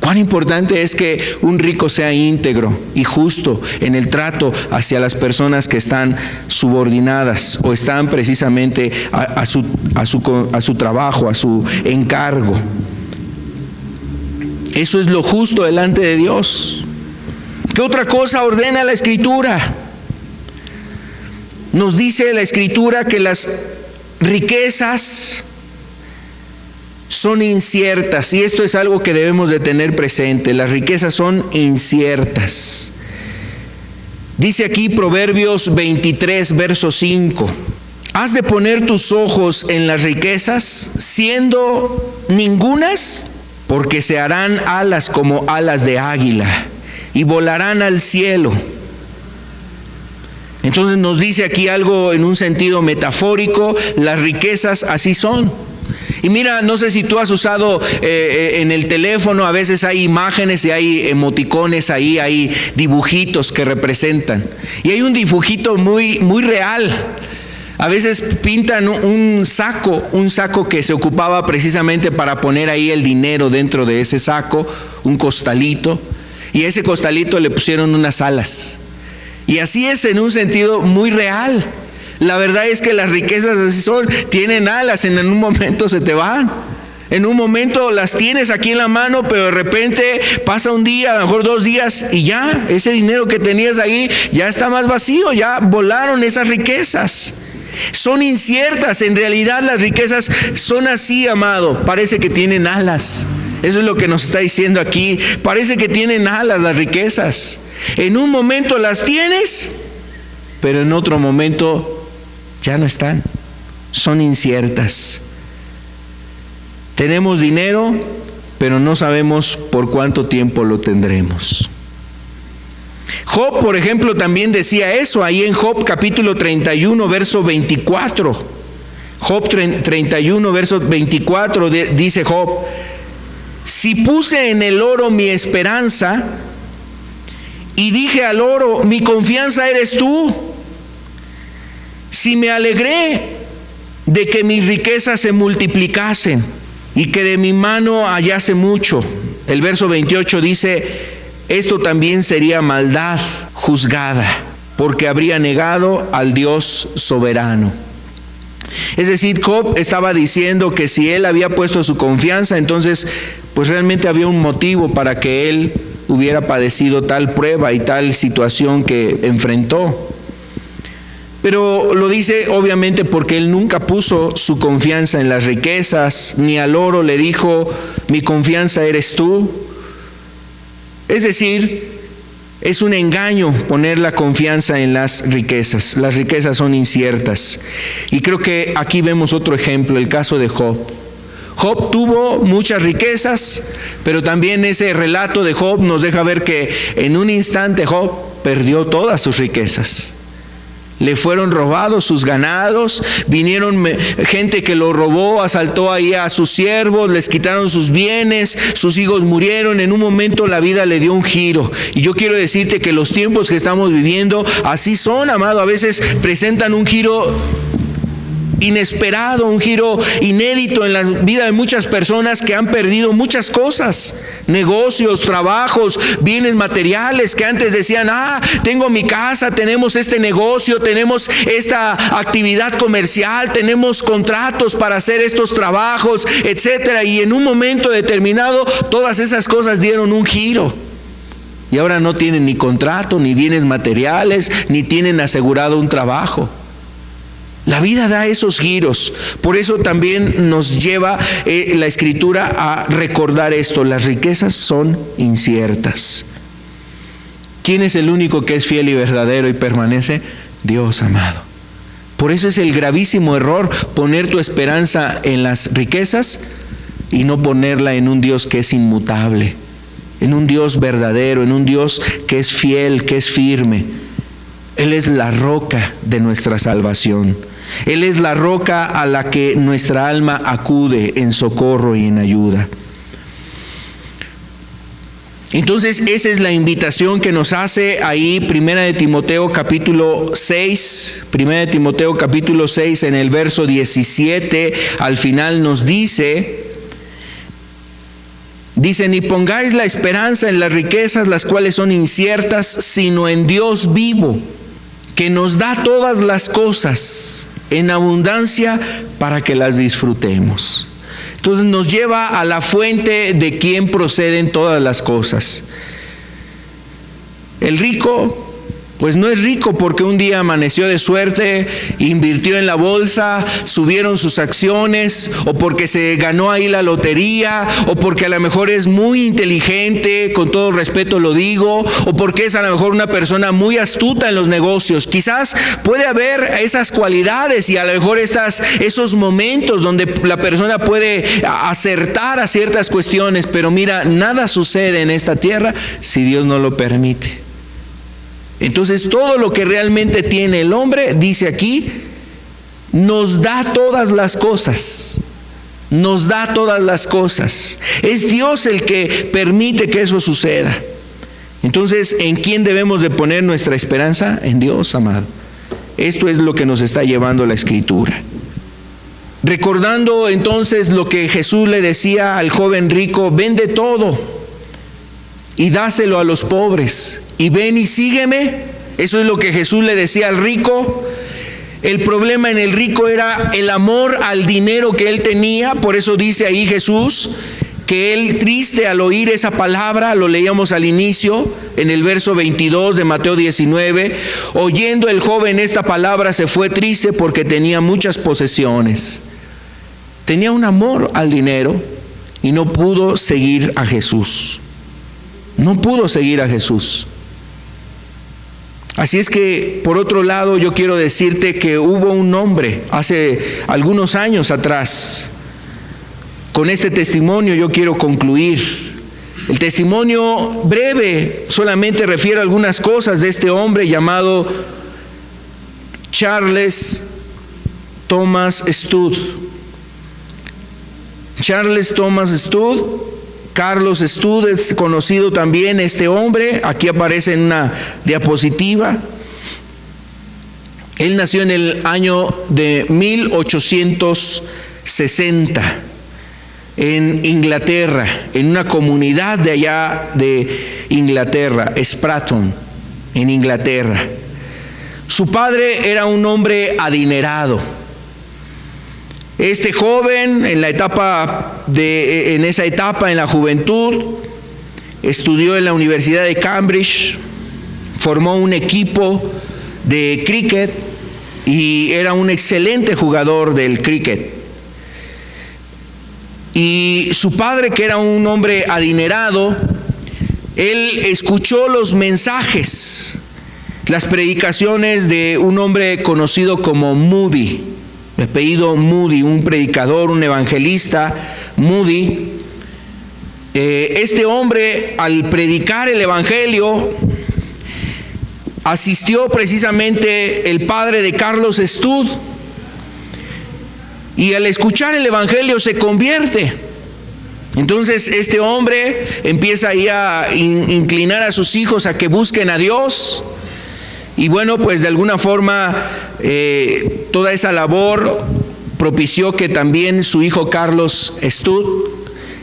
Cuán importante es que un rico sea íntegro y justo en el trato hacia las personas que están subordinadas o están precisamente a su trabajo, a su encargo. Eso es lo justo delante de Dios. ¿Qué otra cosa ordena la Escritura? Nos dice la Escritura que las riquezas son inciertas, y esto es algo que debemos de tener presente. Las riquezas son inciertas. Dice aquí Proverbios 23, verso 5: ¿has de poner tus ojos en las riquezas, siendo ningunas? Porque se harán alas como alas de águila, y volarán al cielo. Entonces nos dice aquí algo en un sentido metafórico: las riquezas así son. Y mira, no sé si tú has usado en el teléfono, a veces hay imágenes y hay emoticones ahí, hay dibujitos que representan. Y hay un dibujito muy, muy real. A veces pintan un saco que se ocupaba precisamente para poner ahí el dinero dentro de ese saco, un costalito. Y a ese costalito le pusieron unas alas. Y así es en un sentido muy real. La verdad es que las riquezas así son, tienen alas, en un momento se te van. En un momento las tienes aquí en la mano, pero de repente pasa un día, a lo mejor 2 días, y ya, ese dinero que tenías ahí ya está más vacío, ya volaron esas riquezas. Son inciertas, en realidad las riquezas son así, amado, parece que tienen alas. Eso es lo que nos está diciendo aquí. Parece que tienen alas las riquezas. En un momento las tienes, pero en otro momento ya no están. Son inciertas. Tenemos dinero, pero no sabemos por cuánto tiempo lo tendremos. Job, por ejemplo, también decía eso ahí en Job capítulo 31, verso 24. Job 31, verso 24, dice Job: si puse en el oro mi esperanza y dije al oro, mi confianza eres tú. Si me alegré de que mis riquezas se multiplicasen y que de mi mano hallase mucho. El verso 28 dice: esto también sería maldad juzgada, porque habría negado al Dios soberano. Es decir, Job estaba diciendo que si él había puesto su confianza, entonces pues realmente había un motivo para que él hubiera padecido tal prueba y tal situación que enfrentó. Pero lo dice obviamente porque él nunca puso su confianza en las riquezas, ni al oro le dijo, mi confianza eres tú. Es decir, es un engaño poner la confianza en las riquezas. Las riquezas son inciertas. Y creo que aquí vemos otro ejemplo, el caso de Job. Job tuvo muchas riquezas, pero también ese relato de Job nos deja ver que en un instante Job perdió todas sus riquezas. Le fueron robados sus ganados, vinieron gente que lo robó, asaltó ahí a sus siervos, les quitaron sus bienes, sus hijos murieron. En un momento la vida le dio un giro. Y yo quiero decirte que los tiempos que estamos viviendo así son, amado. A veces presentan un giro inesperado, un giro inédito en la vida de muchas personas que han perdido muchas cosas, negocios, trabajos, bienes materiales, que antes decían, tengo mi casa, tenemos este negocio, tenemos esta actividad comercial, tenemos contratos para hacer estos trabajos, etcétera, y en un momento determinado todas esas cosas dieron un giro. Y ahora no tienen ni contrato, ni bienes materiales, ni tienen asegurado un trabajo. La vida da esos giros. Por eso también nos lleva la Escritura a recordar esto: las riquezas son inciertas. ¿Quién es el único que es fiel y verdadero y permanece? Dios, amado. Por eso es el gravísimo error poner tu esperanza en las riquezas y no ponerla en un Dios que es inmutable, en un Dios verdadero, en un Dios que es fiel, que es firme. Él es la roca de nuestra salvación. Él es la roca a la que nuestra alma acude en socorro y en ayuda. Entonces esa es la invitación que nos hace ahí Primera de Timoteo capítulo 6. Primera de Timoteo capítulo 6, en el verso 17, al final nos dice, ni pongáis la esperanza en las riquezas, las cuales son inciertas, sino en Dios vivo, que nos da todas las cosas en abundancia para que las disfrutemos. Entonces nos lleva a la fuente de quien proceden todas las cosas. El rico, pues no es rico porque un día amaneció de suerte, invirtió en la bolsa, subieron sus acciones, o porque se ganó ahí la lotería, o porque a lo mejor es muy inteligente, con todo respeto lo digo, o porque es a lo mejor una persona muy astuta en los negocios. Quizás puede haber esas cualidades y a lo mejor esos momentos donde la persona puede acertar a ciertas cuestiones, pero mira, nada sucede en esta tierra si Dios no lo permite. Entonces todo lo que realmente tiene el hombre, dice aquí, nos da todas las cosas. Nos da todas las cosas. Es Dios el que permite que eso suceda. Entonces, ¿en quién debemos de poner nuestra esperanza? En Dios, amado. Esto es lo que nos está llevando la Escritura. Recordando entonces lo que Jesús le decía al joven rico: vende todo y dáselo a los pobres, y ven y sígueme. Eso es lo que Jesús le decía al rico. El problema en el rico era el amor al dinero que él tenía. Por eso dice ahí Jesús que él, triste al oír esa palabra, lo leíamos al inicio en el verso 22 de Mateo 19, oyendo el joven esta palabra se fue triste porque tenía muchas posesiones. Tenía un amor al dinero y no pudo seguir a Jesús. No pudo seguir a Jesús. Así es que, por otro lado, yo quiero decirte que hubo un hombre hace algunos años atrás. Con este testimonio yo quiero concluir. El testimonio breve solamente refiere a algunas cosas de este hombre llamado Charles Thomas Studd. Charles Thomas Studd, Carlos Studd es conocido también este hombre. Aquí aparece en una diapositiva. Él nació en el año de 1860 en Inglaterra, en una comunidad de allá de Inglaterra, Stratton, en Inglaterra. Su padre era un hombre adinerado. Este joven, en esa etapa, en la juventud, estudió en la Universidad de Cambridge, formó un equipo de cricket y era un excelente jugador del cricket. Y su padre, que era un hombre adinerado, él escuchó los mensajes, las predicaciones de un hombre conocido como Moody, de apellido Moody, un predicador, un evangelista, Moody. Este hombre, al predicar el evangelio, asistió precisamente el padre de Carlos Studd, y al escuchar el evangelio se convierte. Entonces este hombre empieza ahí a inclinar a sus hijos a que busquen a Dios. Y bueno, pues de alguna forma toda esa labor propició que también su hijo Carlos Stud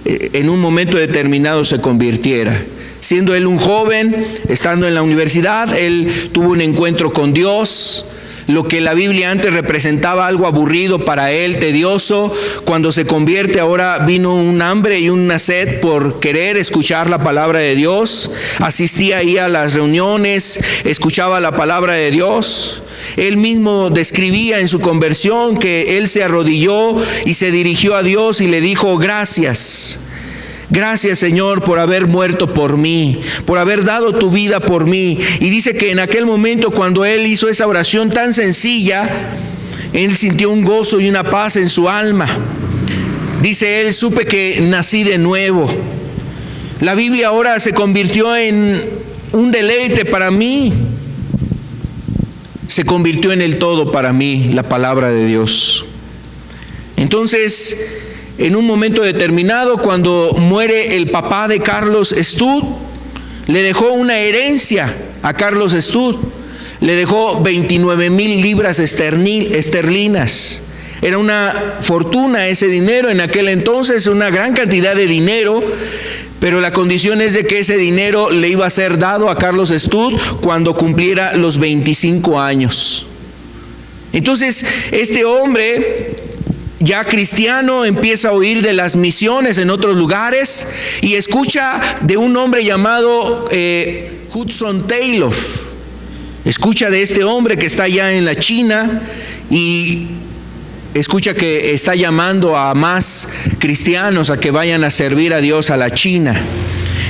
en un momento determinado se convirtiera. Siendo él un joven, estando en la universidad, él tuvo un encuentro con Dios. Lo que la Biblia antes representaba algo aburrido para él, tedioso, cuando se convierte ahora vino un hambre y una sed por querer escuchar la palabra de Dios. Asistía ahí a las reuniones, escuchaba la palabra de Dios. Él mismo describía en su conversión que él se arrodilló y se dirigió a Dios y le dijo: gracias. Gracias, Señor, por haber muerto por mí, por haber dado tu vida por mí. Y dice que en aquel momento, cuando él hizo esa oración tan sencilla, él sintió un gozo y una paz en su alma. Dice él: supe que nací de nuevo. La Biblia ahora se convirtió en un deleite para mí. Se convirtió en el todo para mí, la palabra de Dios. Entonces, en un momento determinado, cuando muere el papá de Carlos Stud, le dejó una herencia a Carlos Stud. Le dejó 29,000 libras esterlinas. Era una fortuna ese dinero en aquel entonces, una gran cantidad de dinero, pero la condición es de que ese dinero le iba a ser dado a Carlos Stud cuando cumpliera los 25 años. Entonces, este hombre, ya cristiano, empieza a oír de las misiones en otros lugares y escucha de un hombre llamado Hudson Taylor. Escucha de este hombre que está allá en la China y escucha que está llamando a más cristianos a que vayan a servir a Dios a la China.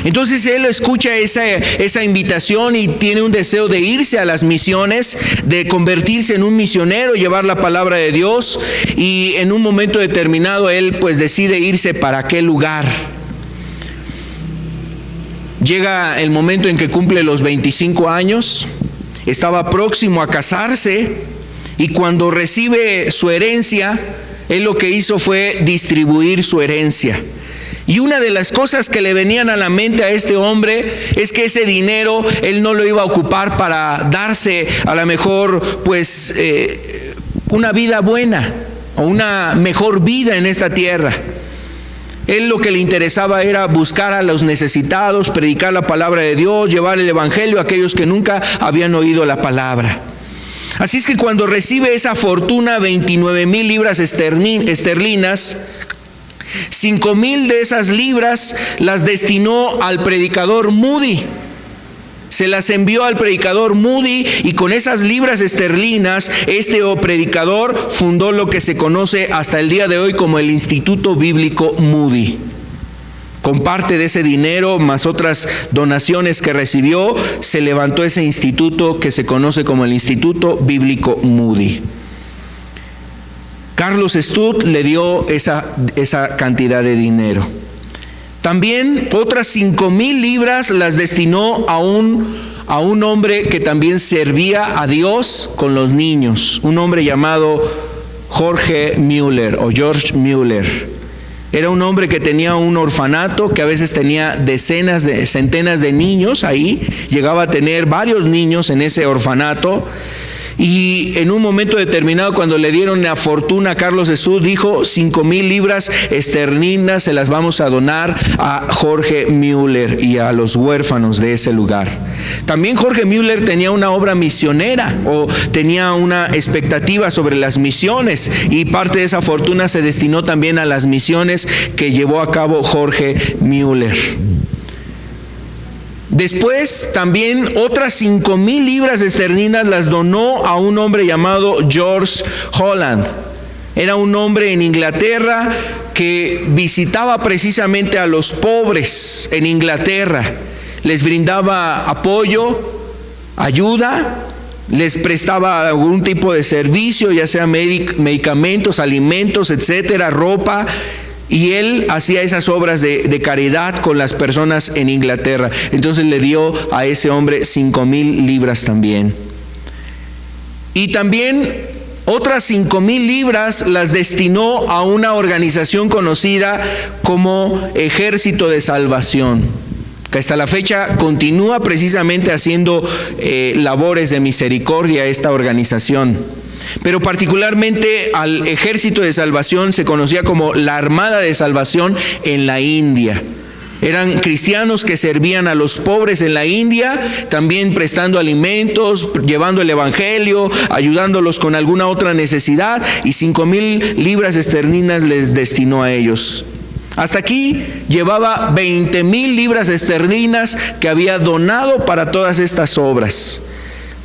Entonces él escucha esa invitación y tiene un deseo de irse a las misiones, de convertirse en un misionero, llevar la palabra de Dios, y en un momento determinado él pues decide irse para aquel lugar. Llega el momento en que cumple los 25 años, estaba próximo a casarse, y cuando recibe su herencia, él lo que hizo fue distribuir su herencia. Y una de las cosas que le venían a la mente a este hombre es que ese dinero él no lo iba a ocupar para darse a lo mejor pues una vida buena o una mejor vida en esta tierra. Él lo que le interesaba era buscar a los necesitados, predicar la palabra de Dios, llevar el evangelio a aquellos que nunca habían oído la palabra. Así es que cuando recibe esa fortuna, 29,000 libras esterlinas, 5,000 de esas libras las destinó al predicador Moody. Se las envió al predicador Moody, y con esas libras esterlinas este predicador fundó lo que se conoce hasta el día de hoy como el Instituto Bíblico Moody. Con parte de ese dinero, más otras donaciones que recibió, se levantó ese instituto que se conoce como el Instituto Bíblico Moody. Carlos Stud le dio esa cantidad de dinero. También otras 5,000 libras las destinó a un hombre que también servía a Dios con los niños, un hombre llamado George Müller. Era un hombre que tenía un orfanato, que a veces tenía centenas de niños ahí, llegaba a tener varios niños en ese orfanato. Y en un momento determinado, cuando le dieron la fortuna a Carlos Stud, dijo: 5,000 libras esterlinas se las vamos a donar a George Müller y a los huérfanos de ese lugar. También George Müller tenía una obra misionera, o tenía una expectativa sobre las misiones, y parte de esa fortuna se destinó también a las misiones que llevó a cabo George Müller. Después también otras 5,000 libras esterlinas las donó a un hombre llamado George Holland. Era un hombre en Inglaterra que visitaba precisamente a los pobres en Inglaterra. Les brindaba apoyo, ayuda, les prestaba algún tipo de servicio, ya sea medicamentos, alimentos, etcétera, ropa. Y él hacía esas obras de caridad con las personas en Inglaterra. Entonces le dio a ese hombre 5,000 libras también. Y también otras 5,000 libras las destinó a una organización conocida como Ejército de Salvación, que hasta la fecha continúa precisamente haciendo labores de misericordia esta organización. pero particularmente al ejército de salvación se conocía como la Armada de Salvación en la India. Eran cristianos que servían a los pobres en la India, también prestando alimentos, llevando el evangelio, ayudándolos con alguna otra necesidad, y 5,000 libras esterlinas les destinó a ellos. Hasta aquí llevaba 20,000 libras esterlinas que había donado para todas estas obras.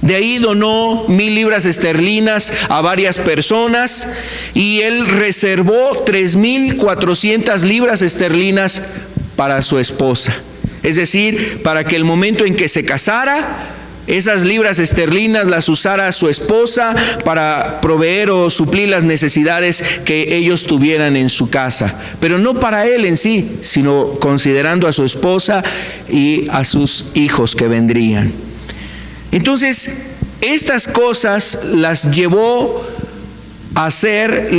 De ahí donó 1,000 libras esterlinas a varias personas, y él reservó 3,400 libras esterlinas para su esposa. Es decir, para que el momento en que se casara, esas libras esterlinas las usara su esposa para proveer o suplir las necesidades que ellos tuvieran en su casa. Pero no para él en sí, sino considerando a su esposa y a sus hijos que vendrían. Entonces, estas cosas las llevó a hacer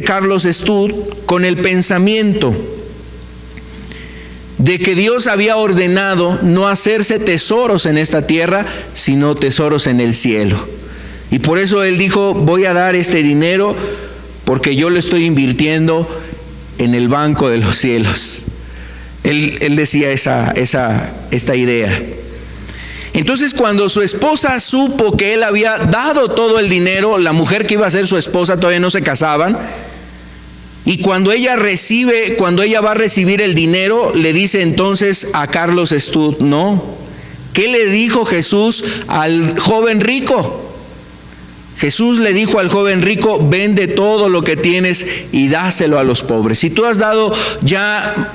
Carlos Stud con el pensamiento de que Dios había ordenado no hacerse tesoros en esta tierra, sino tesoros en el cielo. Y por eso él dijo: voy a dar este dinero porque yo lo estoy invirtiendo en el banco de los cielos. Él decía esta idea. Entonces, cuando su esposa supo que él había dado todo el dinero, la mujer que iba a ser su esposa, todavía no se casaban, y cuando ella va a recibir el dinero, le dice entonces a Carlos Stud, no. ¿Qué le dijo Jesús al joven rico? Jesús le dijo al joven rico: vende todo lo que tienes y dáselo a los pobres. Si tú has dado ya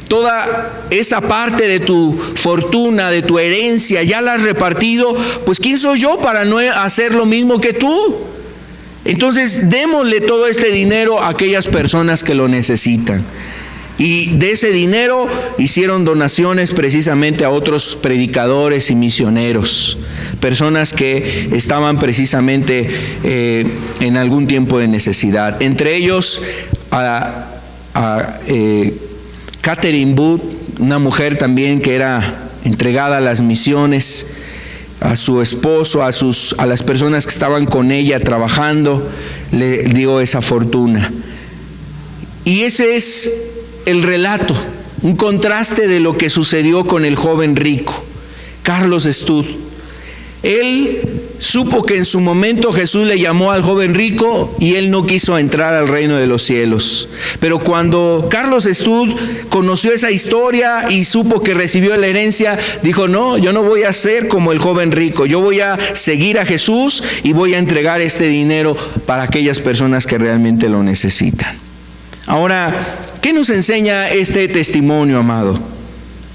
toda esa parte de tu fortuna, de tu herencia, ya la has repartido, pues ¿quién soy yo para no hacer lo mismo que tú? Entonces démosle todo este dinero a aquellas personas que lo necesitan. Y de ese dinero hicieron donaciones precisamente a otros predicadores y misioneros, personas que estaban precisamente en algún tiempo de necesidad. Entre ellos a Catherine Booth, una mujer también que era entregada a las misiones, a su esposo, a las personas que estaban con ella trabajando, le dio esa fortuna. Y ese es el relato, un contraste de lo que sucedió con el joven rico, Carlos Stud. Él supo que en su momento Jesús le llamó al joven rico y él no quiso entrar al reino de los cielos. Pero cuando Carlos Stud conoció esa historia y supo que recibió la herencia, dijo: no, yo no voy a ser como el joven rico, yo voy a seguir a Jesús y voy a entregar este dinero para aquellas personas que realmente lo necesitan. Ahora, ¿qué nos enseña este testimonio, amado?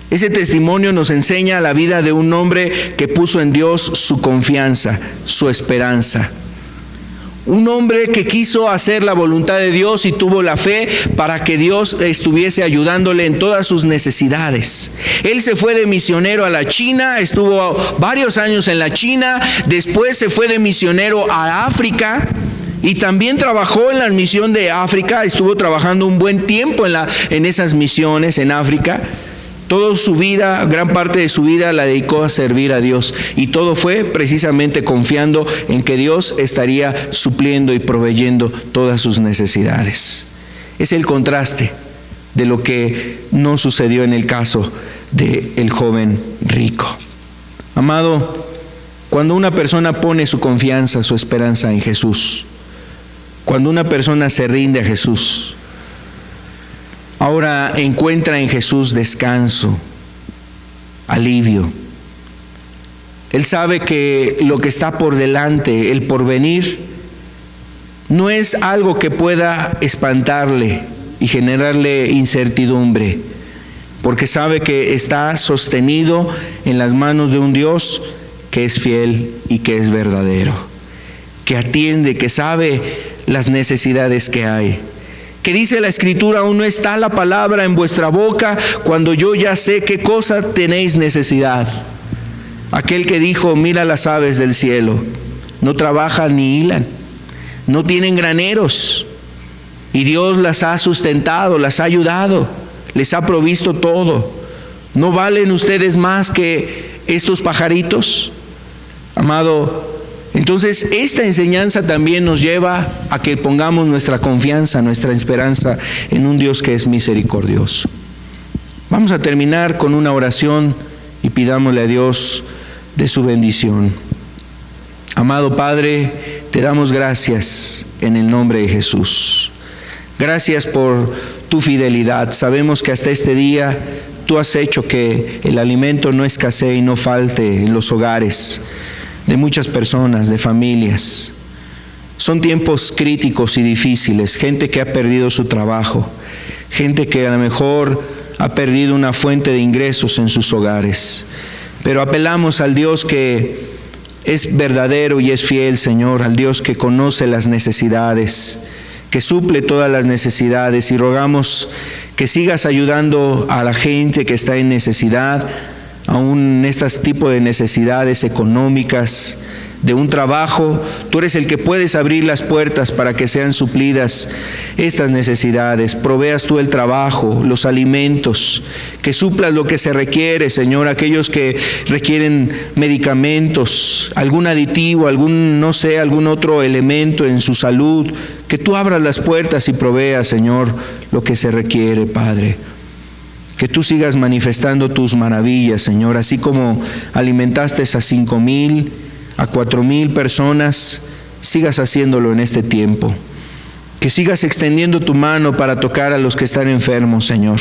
Ese testimonio nos enseña la vida de un hombre que puso en Dios su confianza, su esperanza. Un hombre que quiso hacer la voluntad de Dios y tuvo la fe para que Dios estuviese ayudándole en todas sus necesidades. Él se fue de misionero a la China, estuvo varios años en la China, después se fue de misionero a África y también trabajó en la misión de África, estuvo trabajando un buen tiempo en esas misiones en África. Toda su vida, gran parte de su vida la dedicó a servir a Dios, y todo fue precisamente confiando en que Dios estaría supliendo y proveyendo todas sus necesidades. Es el contraste de lo que no sucedió en el caso del joven rico. Amado, cuando una persona pone su confianza, su esperanza en Jesús, cuando una persona se rinde a Jesús, ahora encuentra en Jesús descanso, alivio. Él sabe que lo que está por delante, el porvenir, no es algo que pueda espantarle y generarle incertidumbre, porque sabe que está sostenido en las manos de un Dios que es fiel y que es verdadero, que atiende, que sabe las necesidades que hay. Que dice la Escritura: aún no está la palabra en vuestra boca cuando yo ya sé qué cosa tenéis necesidad. Aquel que dijo: mira las aves del cielo, no trabajan ni hilan, no tienen graneros, y Dios las ha sustentado, las ha ayudado, les ha provisto todo. ¿No valen ustedes más que estos pajaritos? Amado, Entonces, esta enseñanza también nos lleva a que pongamos nuestra confianza, nuestra esperanza en un Dios que es misericordioso. Vamos a terminar con una oración y pidámosle a Dios de su bendición. Amado Padre, te damos gracias en el nombre de Jesús. Gracias por tu fidelidad. Sabemos que hasta este día tú has hecho que el alimento no escasee y no falte en los hogares de muchas personas, de familias. Son tiempos críticos y difíciles, gente que ha perdido su trabajo, gente que a lo mejor ha perdido una fuente de ingresos en sus hogares. Pero apelamos al Dios que es verdadero y es fiel, Señor, al Dios que conoce las necesidades, que suple todas las necesidades, y rogamos que sigas ayudando a la gente que está en necesidad, aún en este tipo de necesidades económicas, de un trabajo. Tú eres el que puedes abrir las puertas para que sean suplidas estas necesidades. Proveas tú el trabajo, los alimentos, que suplas lo que se requiere, Señor, aquellos que requieren medicamentos, algún aditivo, algún otro elemento en su salud, que tú abras las puertas y proveas, Señor, lo que se requiere, Padre. Que tú sigas manifestando tus maravillas, Señor, así como alimentaste a 5,000, a 4,000 personas, sigas haciéndolo en este tiempo. Que sigas extendiendo tu mano para tocar a los que están enfermos, Señor.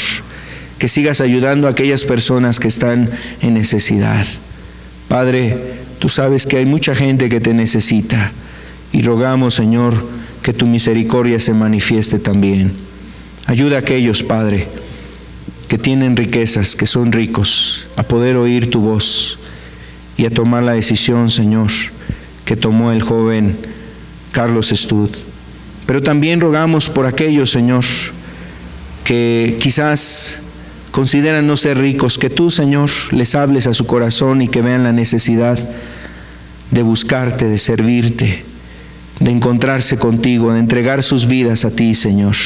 Que sigas ayudando a aquellas personas que están en necesidad. Padre, tú sabes que hay mucha gente que te necesita, y rogamos, Señor, que tu misericordia se manifieste también. Ayuda a aquellos, Padre, que tienen riquezas, que son ricos, a poder oír tu voz y a tomar la decisión, Señor, que tomó el joven Carlos Stud. Pero también rogamos por aquellos, Señor, que quizás consideran no ser ricos, que tú, Señor, les hables a su corazón y que vean la necesidad de buscarte, de servirte, de encontrarse contigo, de entregar sus vidas a ti, Señor.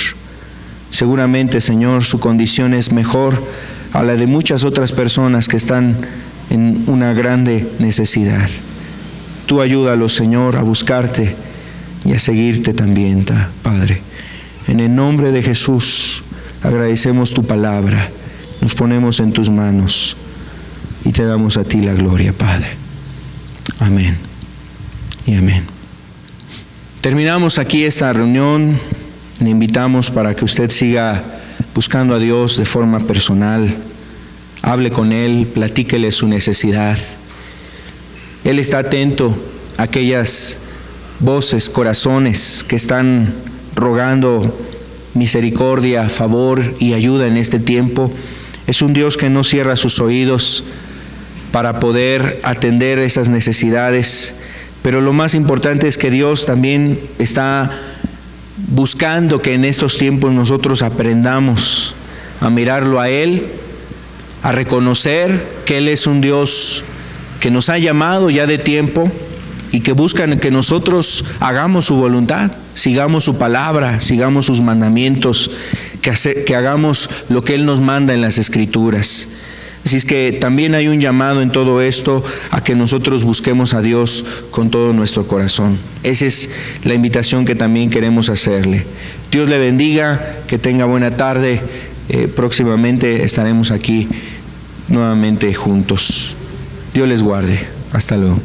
Seguramente, Señor, su condición es mejor a la de muchas otras personas que están en una grande necesidad. Tú ayúdalos, Señor, a buscarte y a seguirte también, Padre. En el nombre de Jesús, agradecemos tu palabra, nos ponemos en tus manos y te damos a ti la gloria, Padre. Amén y amén. Terminamos aquí esta reunión. Le invitamos para que usted siga buscando a Dios de forma personal. Hable con Él, platíquele su necesidad. Él está atento a aquellas voces, corazones que están rogando misericordia, favor y ayuda en este tiempo. Es un Dios que no cierra sus oídos para poder atender esas necesidades. Pero lo más importante es que Dios también está buscando que en estos tiempos nosotros aprendamos a mirarlo a Él, a reconocer que Él es un Dios que nos ha llamado ya de tiempo y que buscan que nosotros hagamos su voluntad, sigamos su palabra, sigamos sus mandamientos, que hagamos lo que Él nos manda en las Escrituras. Así es que también hay un llamado en todo esto a que nosotros busquemos a Dios con todo nuestro corazón. Esa es la invitación que también queremos hacerle. Dios le bendiga, que tenga buena tarde. Próximamente estaremos aquí nuevamente juntos. Dios les guarde. Hasta luego.